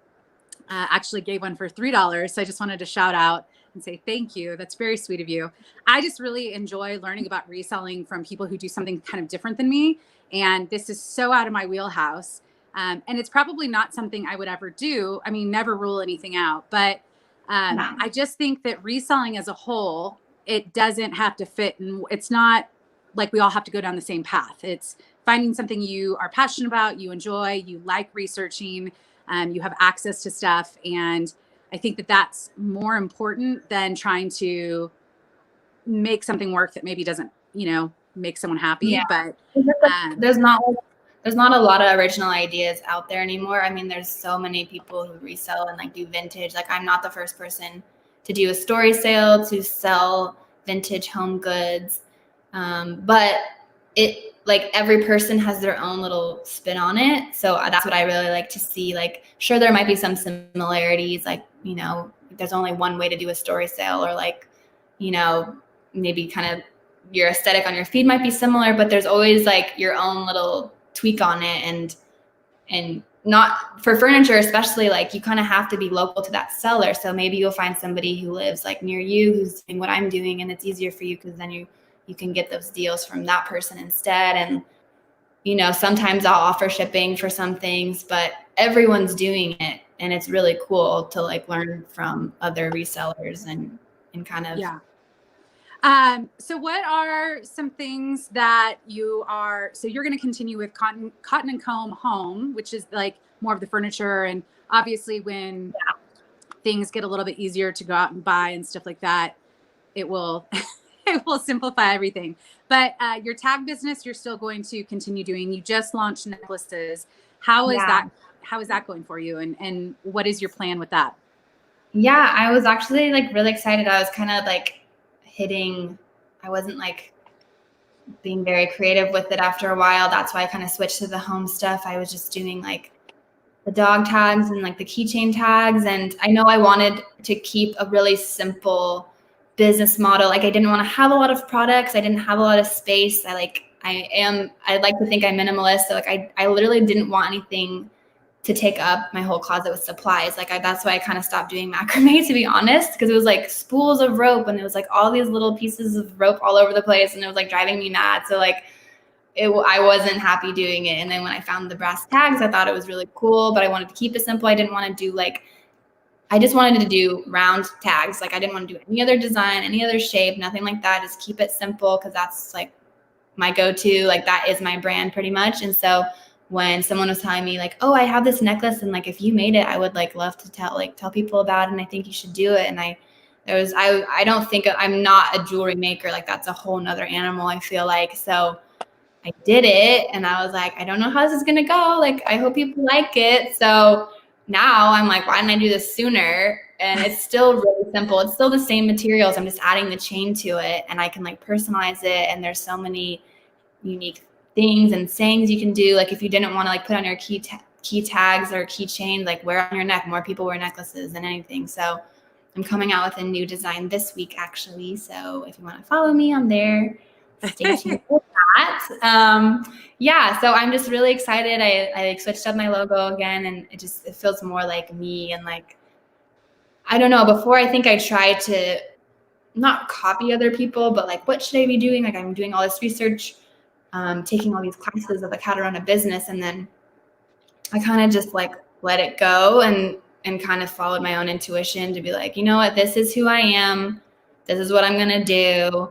actually gave one for $3. So I just wanted to shout out and say thank you. That's very sweet of you. I just really enjoy learning about reselling from people who do something kind of different than me. And this is so out of my wheelhouse. And it's probably not something I would ever do. I mean, never rule anything out. But I just think that reselling as a whole, it doesn't have to fit. And it's not like we all have to go down the same path. It's finding something you are passionate about, you enjoy, you like researching, you have access to stuff. And I think that that's more important than trying to make something work that maybe doesn't, make someone happy. Yeah. But there's not a lot of original ideas out there anymore. I mean, there's so many people who resell and like do vintage. Like I'm not the first person to do a story sale, to sell vintage home goods. But it like every person has their own little spin on it. So that's what I really like to see. Like, sure, there might be some similarities, like, there's only one way to do a story sale, or like, maybe kind of your aesthetic on your feed might be similar, but there's always like your own little tweak on it. And not for furniture, especially, like you kind of have to be local to that seller. So maybe you'll find somebody who lives like near you who's doing what I'm doing, and it's easier for you because then you can get those deals from that person instead. And, sometimes I'll offer shipping for some things, but everyone's doing it. And it's really cool to like learn from other resellers and kind of. Yeah. So what are some things that so you're going to continue with Cotton and Comb Home, which is like more of the furniture. And obviously when things get a little bit easier to go out and buy and stuff like that, it will, it will simplify everything. But your tag business, you're still going to continue doing. You just launched necklaces. How is that going for you? And what is your plan with that? Yeah, I was actually like really excited. I was kind of like I wasn't like being very creative with it after a while. That's why I kind of switched to the home stuff. I was just doing like the dog tags and like the keychain tags. And I know I wanted to keep a really simple business model. Like I didn't want to have a lot of products. I didn't have a lot of space. I like to think I'm minimalist. So like I literally didn't want anything to take up my whole closet with supplies. Like that's why I kind of stopped doing macrame, to be honest, because it was like spools of rope and it was like all these little pieces of rope all over the place, and it was like driving me mad. So like I wasn't happy doing it. And then when I found the brass tags, I thought it was really cool, but I wanted to keep it simple. I didn't want to do I just wanted to do round tags. Like I didn't want to do any other design, any other shape, nothing like that. Just keep it simple, because that's like my go-to. Like that is my brand pretty much. And so when someone was telling me like, oh, I have this necklace, and like if you made it, I would like love to tell people about it, and I think you should do it. And I don't think I'm not a jewelry maker. Like that's a whole nother animal, I feel like. So I did it, and I was like, I don't know how this is gonna go. Like I hope people like it. So now I'm like, why didn't I do this sooner? And it's still really simple. It's still the same materials. I'm just adding the chain to it, and I can like personalize it. And there's so many unique things and sayings you can do. Like if you didn't want to like put on your key tags or keychain, like wear on your neck. More people wear necklaces than anything. So I'm coming out with a new design this week, actually. So if you want to follow me on there, stay tuned for that. So I'm just really excited. I like switched up my logo again, and it feels more like me. And like, I don't know, before I think I tried to not copy other people, but like, what should I be doing? Like I'm doing all this research, taking all these classes of like how to run a business. And then I kind of just like let it go. And and kind of followed my own intuition to be like, you know what, this is who I am. This is what I'm going to do.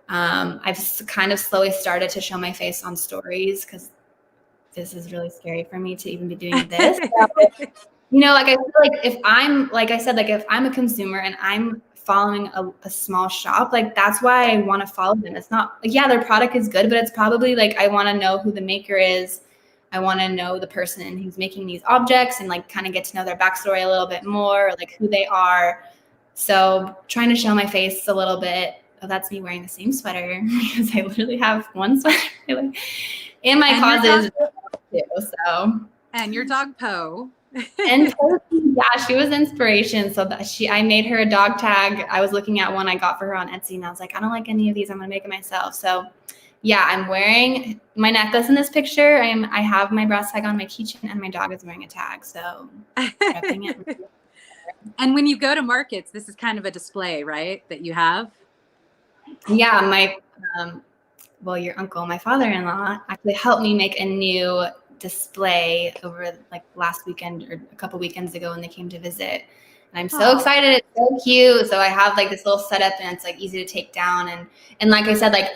I've kind of slowly started to show my face on stories because this is really scary for me to even be doing this. So, you know, like I feel like if I'm, like I said, like if I'm a consumer and I'm following a small shop, like that's why I want to follow them. It's not like, yeah, their product is good, but it's probably like, I want to know who the maker is. I want to know the person who's making these objects and like kind of get to know their backstory a little bit more, like who they are. So trying to show my face a little bit. Oh, that's me wearing the same sweater because I literally have one sweater in my closet too. So and your dog Poe. And yeah, she was inspiration. So that I made her a dog tag. I was looking at one I got for her on Etsy, and I was like, I don't like any of these. I'm gonna make it myself. So yeah, I'm wearing my necklace in this picture. I have my brass tag on my keychain, and my dog is wearing a tag. So prepping it. And when you go to markets, this is kind of a display, right? That you have. Yeah, my well, your uncle, my father-in-law, actually helped me make a new display over like last weekend or a couple weekends ago when they came to visit. And I'm so excited. It's so cute. So I have like this little setup and it's like easy to take down. And like I said, like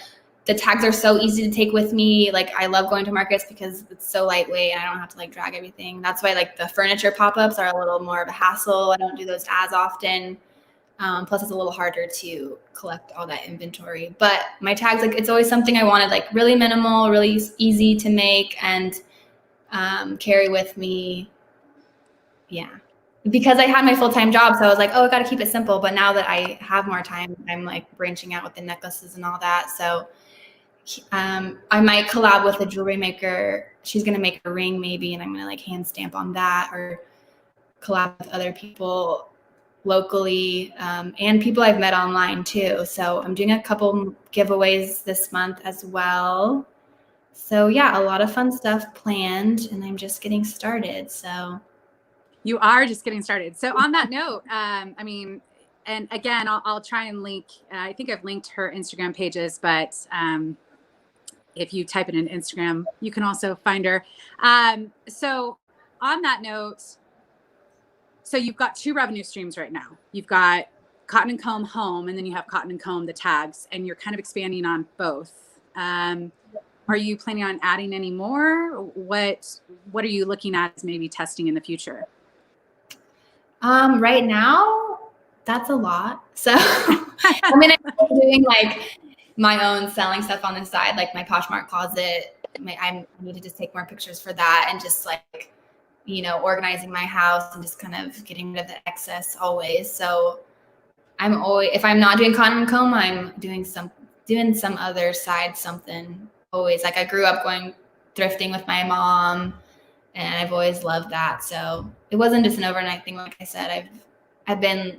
the tags are so easy to take with me. Like I love going to markets because it's so lightweight and I don't have to like drag everything. That's why like the furniture pop-ups are a little more of a hassle. I don't do those as often. Plus it's a little harder to collect all that inventory, but my tags, like it's always something I wanted, like really minimal, really easy to make and carry with me. Yeah. Because I had my full-time job. So I was like, oh, I got to keep it simple. But now that I have more time, I'm like branching out with the necklaces and all that. So I might collab with a jewelry maker. She's going to make a ring maybe, and I'm going to like hand stamp on that or collab with other people locally and people I've met online too. So I'm doing a couple giveaways this month as well. So yeah, a lot of fun stuff planned and I'm just getting started. So you are just getting started. So on that note, I mean, and again, I'll try and link, I think I've linked her Instagram pages, but if you type it in Instagram, you can also find her. So on that note, so you've got two revenue streams right now. You've got Cotton and Comb Home, and then you have Cotton and Comb, the tags, and you're kind of expanding on both. Are you planning on adding any more? What are you looking at as maybe testing in the future? Right now, that's a lot. So I mean, I'm doing like my own selling stuff on the side, like my Poshmark closet. I need to just take more pictures for that and just like, you know, organizing my house and just kind of getting rid of the excess always. So I'm always, if I'm not doing Cotton and Comb, I'm doing some other side something always. Like I grew up going thrifting with my mom and I've always loved that. So it wasn't just an overnight thing. Like I said, I've been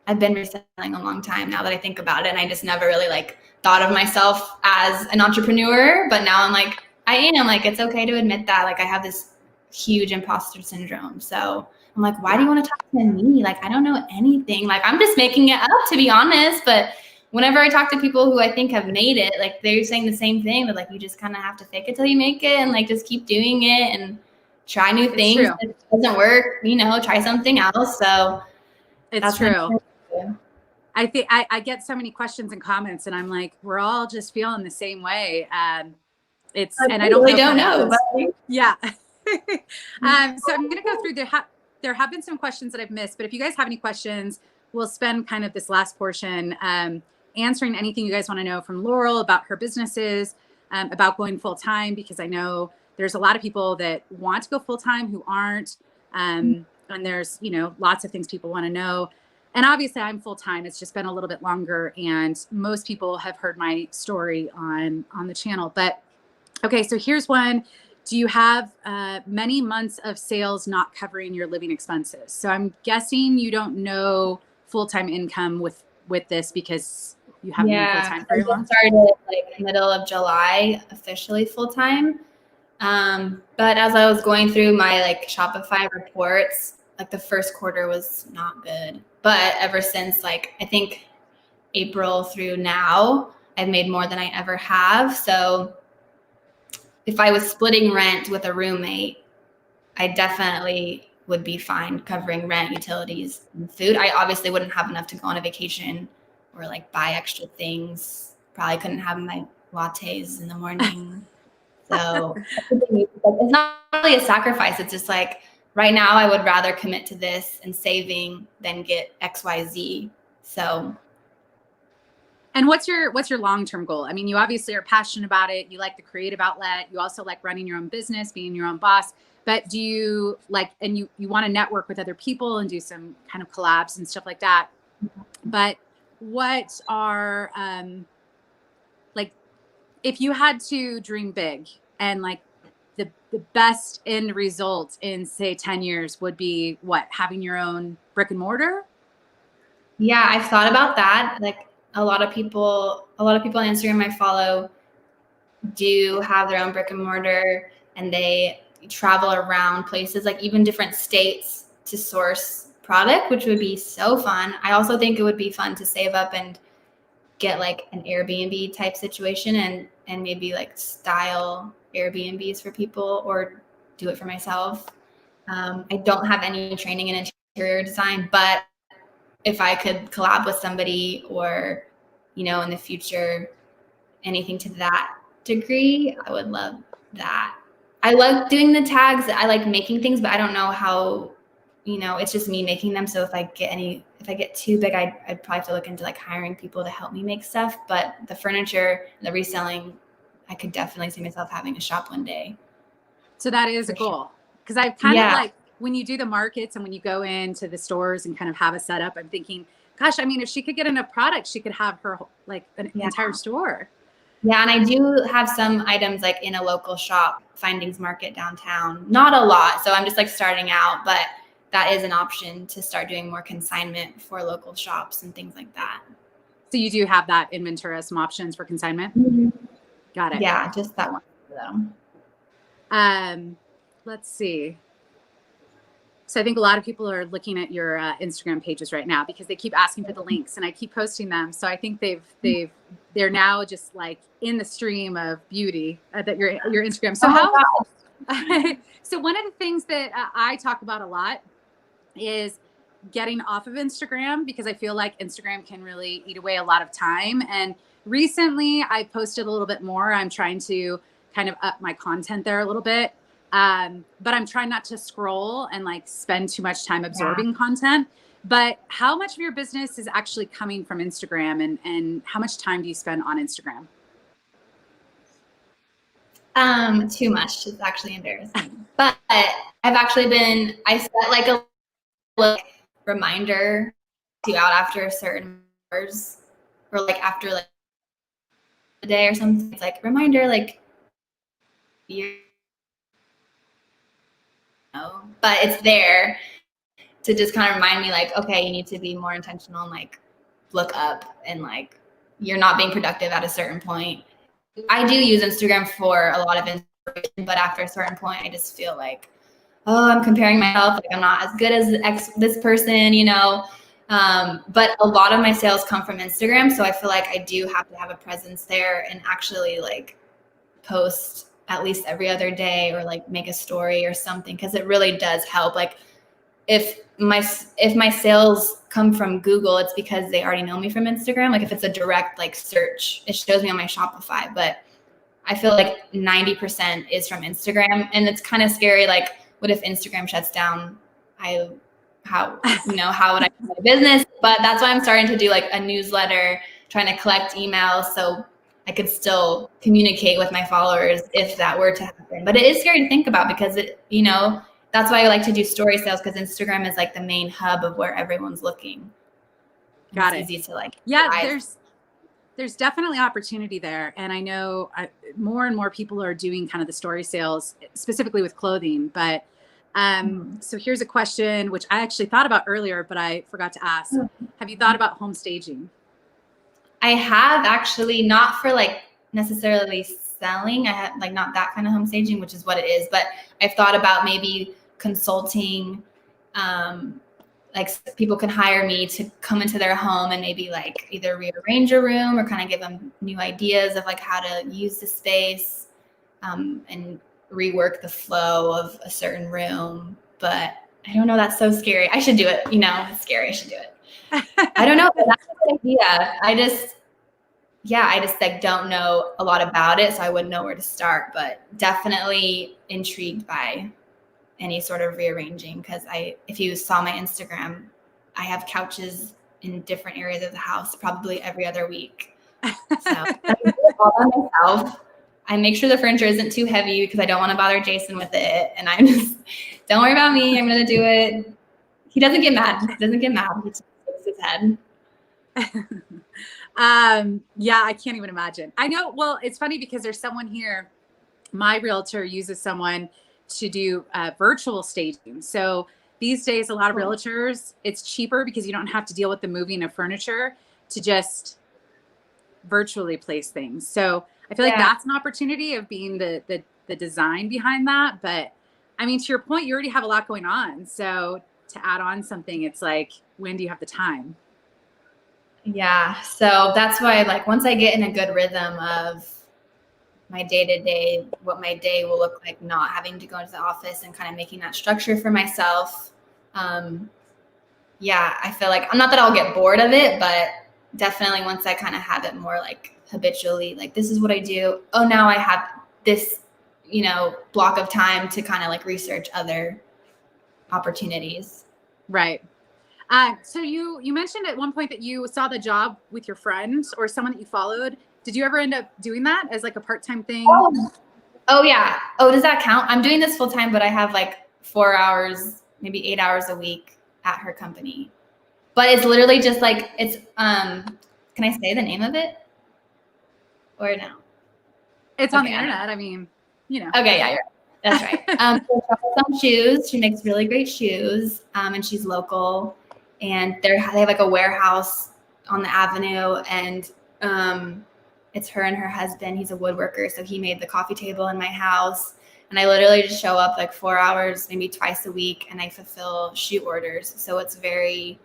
reselling a long time now that I think about it. And I just never really like thought of myself as an entrepreneur, but now I'm like, I am. Like, it's okay to admit that. Like I have this huge imposter syndrome. So I'm like, why do you want to talk to me? Like, I don't know anything. Like, I'm just making it up, to be honest. But whenever I talk to people who I think have made it, like they're saying the same thing, that like, you just kind of have to fake it till you make it and like, just keep doing it and try new things. If it doesn't work, you know, try something else. So it's true. I think I get so many questions and comments and I'm like, we're all just feeling the same way. And I don't know. But yeah. So I'm going to go through there have been some questions that I've missed, but if you guys have any questions, we'll spend kind of this last portion answering anything you guys want to know from Laurel about her businesses, about going full time, because I know there's a lot of people that want to go full time who aren't. And there's, you know, lots of things people want to know. And obviously I'm full time. It's just been a little bit longer and most people have heard my story on the channel. But okay, so here's one. Do you have many months of sales not covering your living expenses? So I'm guessing you don't know full-time income with this because you haven't been full-time for long. I started like middle of July, officially full-time. But as I was going through my like Shopify reports, like the first quarter was not good. But ever since like, I think April through now, I've made more than I ever have. So if I was splitting rent with a roommate, I definitely would be fine covering rent, utilities, and food. I obviously wouldn't have enough to go on a vacation or like buy extra things. Probably couldn't have my lattes in the morning. So it's not really a sacrifice. It's just like right now I would rather commit to this and saving than get XYZ. So. And what's your long-term goal? I mean, you obviously are passionate about it. You like the creative outlet. You also like running your own business, being your own boss. But do you like, and you want to network with other people and do some kind of collabs and stuff like that. But what are, like, if you had to dream big and like the best end result in say 10 years would be what? Having your own brick and mortar? Yeah, I've thought about that. Like a lot of people on Instagram I follow do have their own brick and mortar, and they travel around places, like even different states, to source product, which would be so fun. I also think it would be fun to save up and get like an Airbnb type situation and maybe like style Airbnbs for people or do it for myself. I don't have any training in interior design, but if I could collab with somebody or, you know, in the future, anything to that degree, I would love that. I like doing the tags. I like making things, but I don't know how, you know, it's just me making them. So if I get too big, I'd probably have to look into like hiring people to help me make stuff. But the furniture and the reselling, I could definitely see myself having a shop one day. So that is a goal. Because I've kind of like, when you do the markets and when you go into the stores and kind of have a setup, I'm thinking, gosh, I mean, if she could get enough product, she could have her like an entire store. Yeah, and I do have some items like in a local shop, Findings Market downtown. Not a lot, so I'm just like starting out, but that is an option to start doing more consignment for local shops and things like that. So you do have that inventory as some options for consignment? Mm-hmm. Got it. Yeah, just that one though. Let's see. So I think a lot of people are looking at your Instagram pages right now because they keep asking for the links and I keep posting them. So I think they're now just like in the stream of beauty that your Instagram. So so one of the things that I talk about a lot is getting off of Instagram because I feel like Instagram can really eat away a lot of time. And recently I posted a little bit more. I'm trying to kind of up my content there a little bit. But I'm trying not to scroll and like spend too much time absorbing content. But how much of your business is actually coming from Instagram and how much time do you spend on Instagram? Too much. It's actually embarrassing. But I set like a reminder to out after certain hours or like after like a day or something. It's like reminder, like but it's there to just kind of remind me like, okay, you need to be more intentional and like look up and like you're not being productive at a certain point. I do use Instagram for a lot of inspiration, but after a certain point, I just feel like, oh, I'm comparing myself. Like I'm not as good as this person, you know. But a lot of my sales come from Instagram, so I feel like I do have to have a presence there and actually like post at least every other day or like make a story or something because it really does help. Like if my sales come from Google, it's because they already know me from Instagram. Like if it's a direct like search, it shows me on my Shopify, but I feel like 90% is from Instagram, and it's kind of scary. Like what if Instagram shuts down? How would I do my business? But that's why I'm starting to do like a newsletter, trying to collect emails so I could still communicate with my followers if that were to happen. But it is scary to think about because that's why I like to do story sales because Instagram is like the main hub of where everyone's looking. Got it. It's easy to like. There's definitely opportunity there. And I know more and more people are doing kind of the story sales, specifically with clothing. But so here's a question, which I actually thought about earlier, but I forgot to ask. Have you thought about home staging? I have actually, not for like necessarily selling. I have like not that kind of home staging, which is what it is. But I've thought about maybe consulting, like people can hire me to come into their home and maybe like either rearrange a room or kind of give them new ideas of like how to use the space and rework the flow of a certain room. But I don't know. That's so scary. I should do it. You know, it's scary. I should do it. I don't know. But that's a good idea. I just like don't know a lot about it, so I wouldn't know where to start, but definitely intrigued by any sort of rearranging, because if you saw my Instagram, I have couches in different areas of the house probably every other week. So I do it all by myself. I make sure the furniture isn't too heavy because I don't want to bother Jason with it. And I'm just, don't worry about me. I'm going to do it. He doesn't get mad. He just shakes his head. Yeah, I can't even imagine. I know. Well, it's funny because there's someone here. My realtor uses someone to do virtual staging. So these days, a lot of realtors, it's cheaper because you don't have to deal with the moving of furniture to just virtually place things. So I feel like that's an opportunity of being the design behind that. But I mean, to your point, you already have a lot going on. So to add on something, it's like, when do you have the time? Yeah. So that's why, like, once I get in a good rhythm of my day-to-day, what my day will look like, not having to go into the office and kind of making that structure for myself. I feel like, I'm not that I'll get bored of it, but definitely once I kind of have it more like habitually, like, this is what I do. Oh, now I have this, block of time to kind of like research other opportunities. Right. So you mentioned at one point that you saw the job with your friend or someone that you followed. Did you ever end up doing that as like a part-time thing? Oh yeah. Oh, does that count? I'm doing this full time, but I have like 4 hours, maybe 8 hours a week at her company. But it's literally just like, it's, can I say the name of it? Or no? It's on the internet. I mean, Okay, yeah, you're right. That's right. So she sells some shoes. She makes really great shoes, and she's local. And they have like a warehouse on the avenue, and it's her and her husband. He's a woodworker, so he made the coffee table in my house. And I literally just show up like 4 hours, maybe twice a week, and I fulfill shoe orders. So it's very,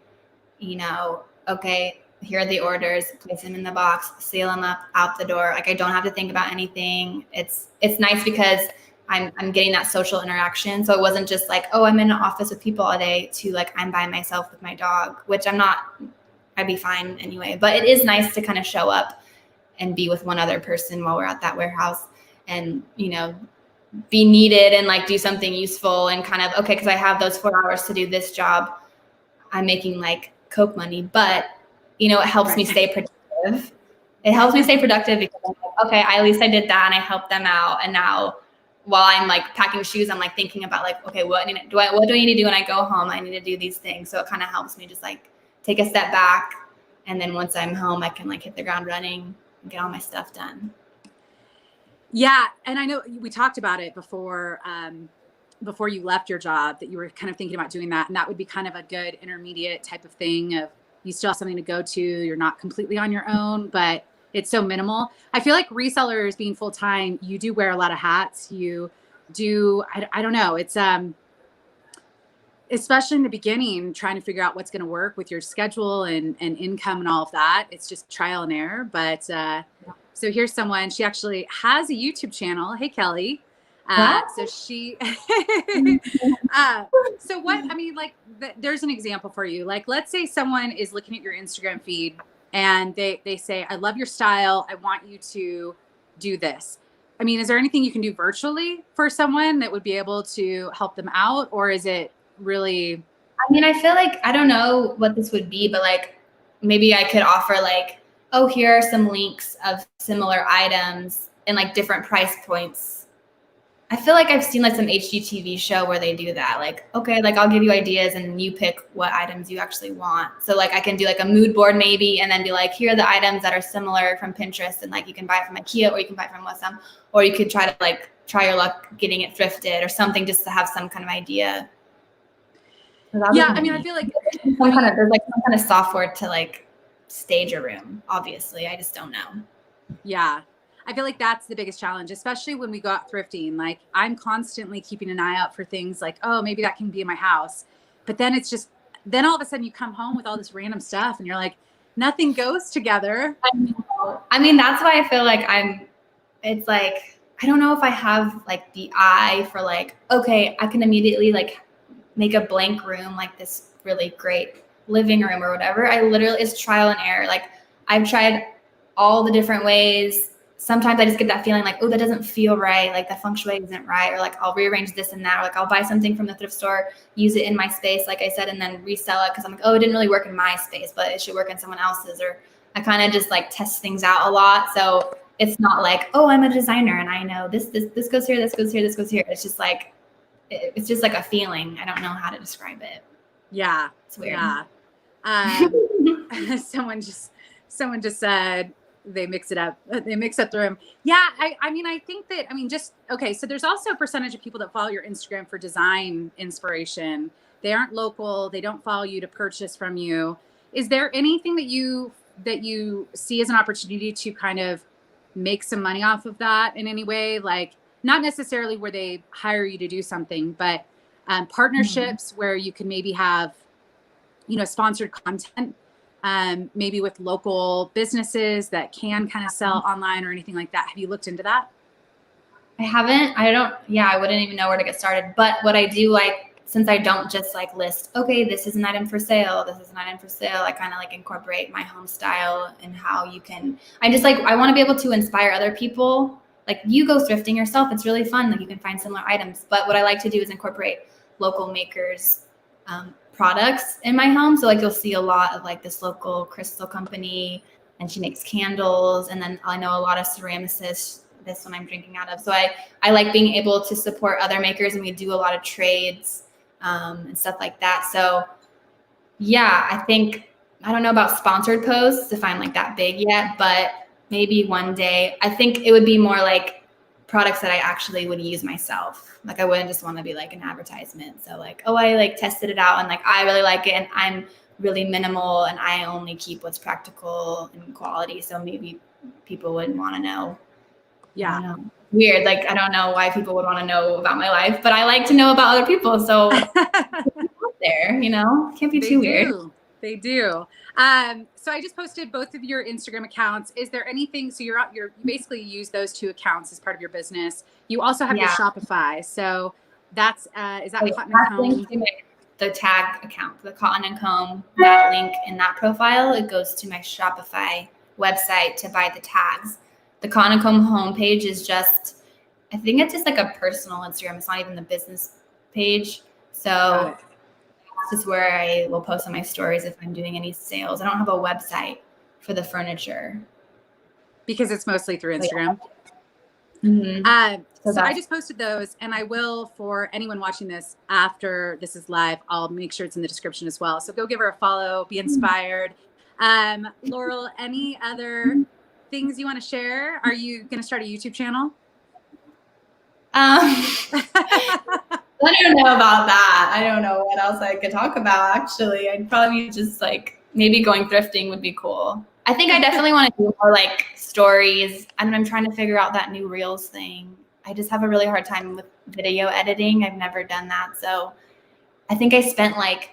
okay, here are the orders, place them in the box, seal them up, out the door. Like, I don't have to think about anything. It's nice because I'm getting that social interaction. So it wasn't just like, oh, I'm in an office with people all day, to like, I'm by myself with my dog, which I'd be fine anyway. But it is nice to kind of show up and be with one other person while we're at that warehouse and, be needed and like do something useful and kind of, okay, because I have those 4 hours to do this job. I'm making like Coke money, but it helps me stay productive. It helps me stay productive because I'm like, okay, at least I did that and I helped them out. And now while I'm like packing shoes, I'm like thinking about like, okay, what do I need to do when I go home? I need to do these things. So it kind of helps me just like take a step back. And then once I'm home, I can like hit the ground running and get all my stuff done. Yeah. And I know we talked about it before you left your job, that you were kind of thinking about doing that. And that would be kind of a good intermediate type of thing of, you still have something to go to. You're not completely on your own, but it's so minimal. I feel like resellers being full-time, you do wear a lot of hats. You do, I don't know. It's, especially in the beginning, trying to figure out what's going to work with your schedule and income and all of that. It's just trial and error. But so here's someone, she actually has a YouTube channel. Hey, Kelly. So she, so what, I mean, like there's an example for you. Like, let's say someone is looking at your Instagram feed and they say, I love your style. I want you to do this. I mean, is there anything you can do virtually for someone that would be able to help them out? Or is it really? I mean, I feel like, I don't know what this would be, but like, maybe I could offer like, oh, here are some links of similar items and like different price points. I feel like I've seen like some HGTV show where they do that. Like, okay, like I'll give you ideas and you pick what items you actually want. So like I can do like a mood board maybe, and then be like, here are the items that are similar from Pinterest, and like you can buy it from IKEA or you can buy it from Westham, or you could try your luck getting it thrifted or something, just to have some kind of idea. Yeah, I mean, I feel like there's like some kind of software to like stage a room. Obviously, I just don't know. Yeah. I feel like that's the biggest challenge, especially when we go out thrifting. Like, I'm constantly keeping an eye out for things like, oh, maybe that can be in my house. But then it's just, then all of a sudden you come home with all this random stuff and you're like, nothing goes together. I mean, that's why I feel like it's like, I don't know if I have like the eye for like, okay, I can immediately like make a blank room like this really great living room or whatever. It's trial and error. Like I've tried all the different ways. Sometimes I just get that feeling like, oh, that doesn't feel right. Like the feng shui isn't right. Or like I'll rearrange this and that. Or like I'll buy something from the thrift store, use it in my space, like I said, and then resell it because I'm like, oh, it didn't really work in my space, but it should work in someone else's. Or I kind of just like test things out a lot. So it's not like, oh, I'm a designer and I know this goes here, this goes here, this goes here. It's just like a feeling. I don't know how to describe it. Yeah. It's weird. Yeah. Someone just said they mix it up. They mix up the room. Yeah. I mean, I think that, okay. So there's also a percentage of people that follow your Instagram for design inspiration. They aren't local. They don't follow you to purchase from you. Is there anything that you see as an opportunity to kind of make some money off of that in any way? Like not necessarily where they hire you to do something, but partnerships where you can maybe have, sponsored content, maybe with local businesses that can kind of sell online or anything like that. Have you looked into that? I haven't. I wouldn't even know where to get started. But what I do like, since I don't just like list, okay, this is an item for sale, this is an item for sale, I kind of like incorporate my home style and how you can, I want to be able to inspire other people. Like you go thrifting yourself, it's really fun. Like you can find similar items. But what I like to do is incorporate local makers, products in my home. So like you'll see a lot of like this local crystal company and she makes candles. And then I know a lot of ceramicists, this one I'm drinking out of. So I like being able to support other makers and we do a lot of trades and stuff like that. So yeah, I don't know about sponsored posts if I'm like that big yet, but maybe one day. I think it would be more like products that I actually would use myself. Like I wouldn't just want to be like an advertisement. So like, oh, I like tested it out and like I really like it and I'm really minimal and I only keep what's practical and quality. So maybe people would want to know. Yeah. I don't know. Weird. Like I don't know why people would want to know about my life, but I like to know about other people. So there, can't be too weird. They do. So I just posted both of your Instagram accounts. Is there anything? So you basically use those two accounts as part of your business. You also have your Shopify. So that's is that Cotton and Comb? The tag account, the Cotton and Comb, that link in that profile, it goes to my Shopify website to buy the tags. The Cotton and Comb homepage is I think it's just like a personal Instagram. It's not even the business page. So this is where I will post on my stories if I'm doing any sales. I don't have a website for the furniture. Because it's mostly through Instagram. Mm-hmm. So I just posted those and I will, for anyone watching this after this is live, I'll make sure it's in the description as well. So go give her a follow, be inspired. Laurel, any other things you want to share? Are you going to start a YouTube channel? I don't know about that. I don't know what else I could talk about, actually. I'd probably just like maybe going thrifting would be cool. I think I definitely want to do more like stories. I'm trying to figure out that new Reels thing. I just have a really hard time with video editing. I've never done that. So I think I spent like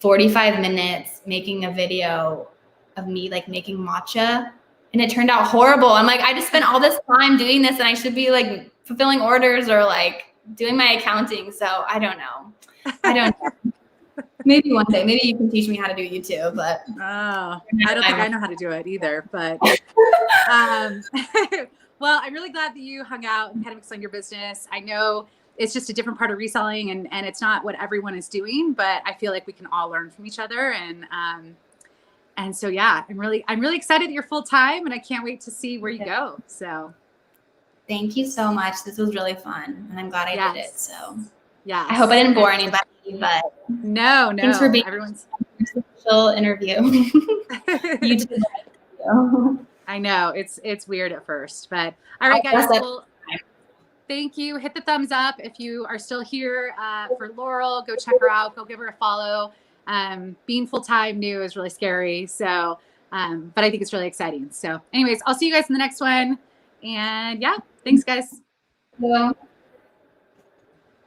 45 minutes making a video of me like making matcha and it turned out horrible. I'm like, I just spent all this time doing this and I should be like fulfilling orders or like doing my accounting. So I don't know. Maybe one day, maybe you can teach me how to do YouTube, but I don't think I know how to do it either, but well, I'm really glad that you hung out and kind of explained your business. I know it's just a different part of reselling and it's not what everyone is doing, but I feel like we can all learn from each other. And so, yeah, I'm really excited that you're full time and I can't wait to see where you go. So thank you so much. This was really fun and I'm glad I did it. So yeah, I hope I didn't bore anybody, but no. Thanks for being everyone's official interview. YouTube. I know it's weird at first, but all right, guys. Well, thank you. Hit the thumbs up if you are still here for Laurel. Go check her out. Go give her a follow. Being full-time new is really scary. So, but I think it's really exciting. So anyways, I'll see you guys in the next one. And yeah, thanks guys. Yeah.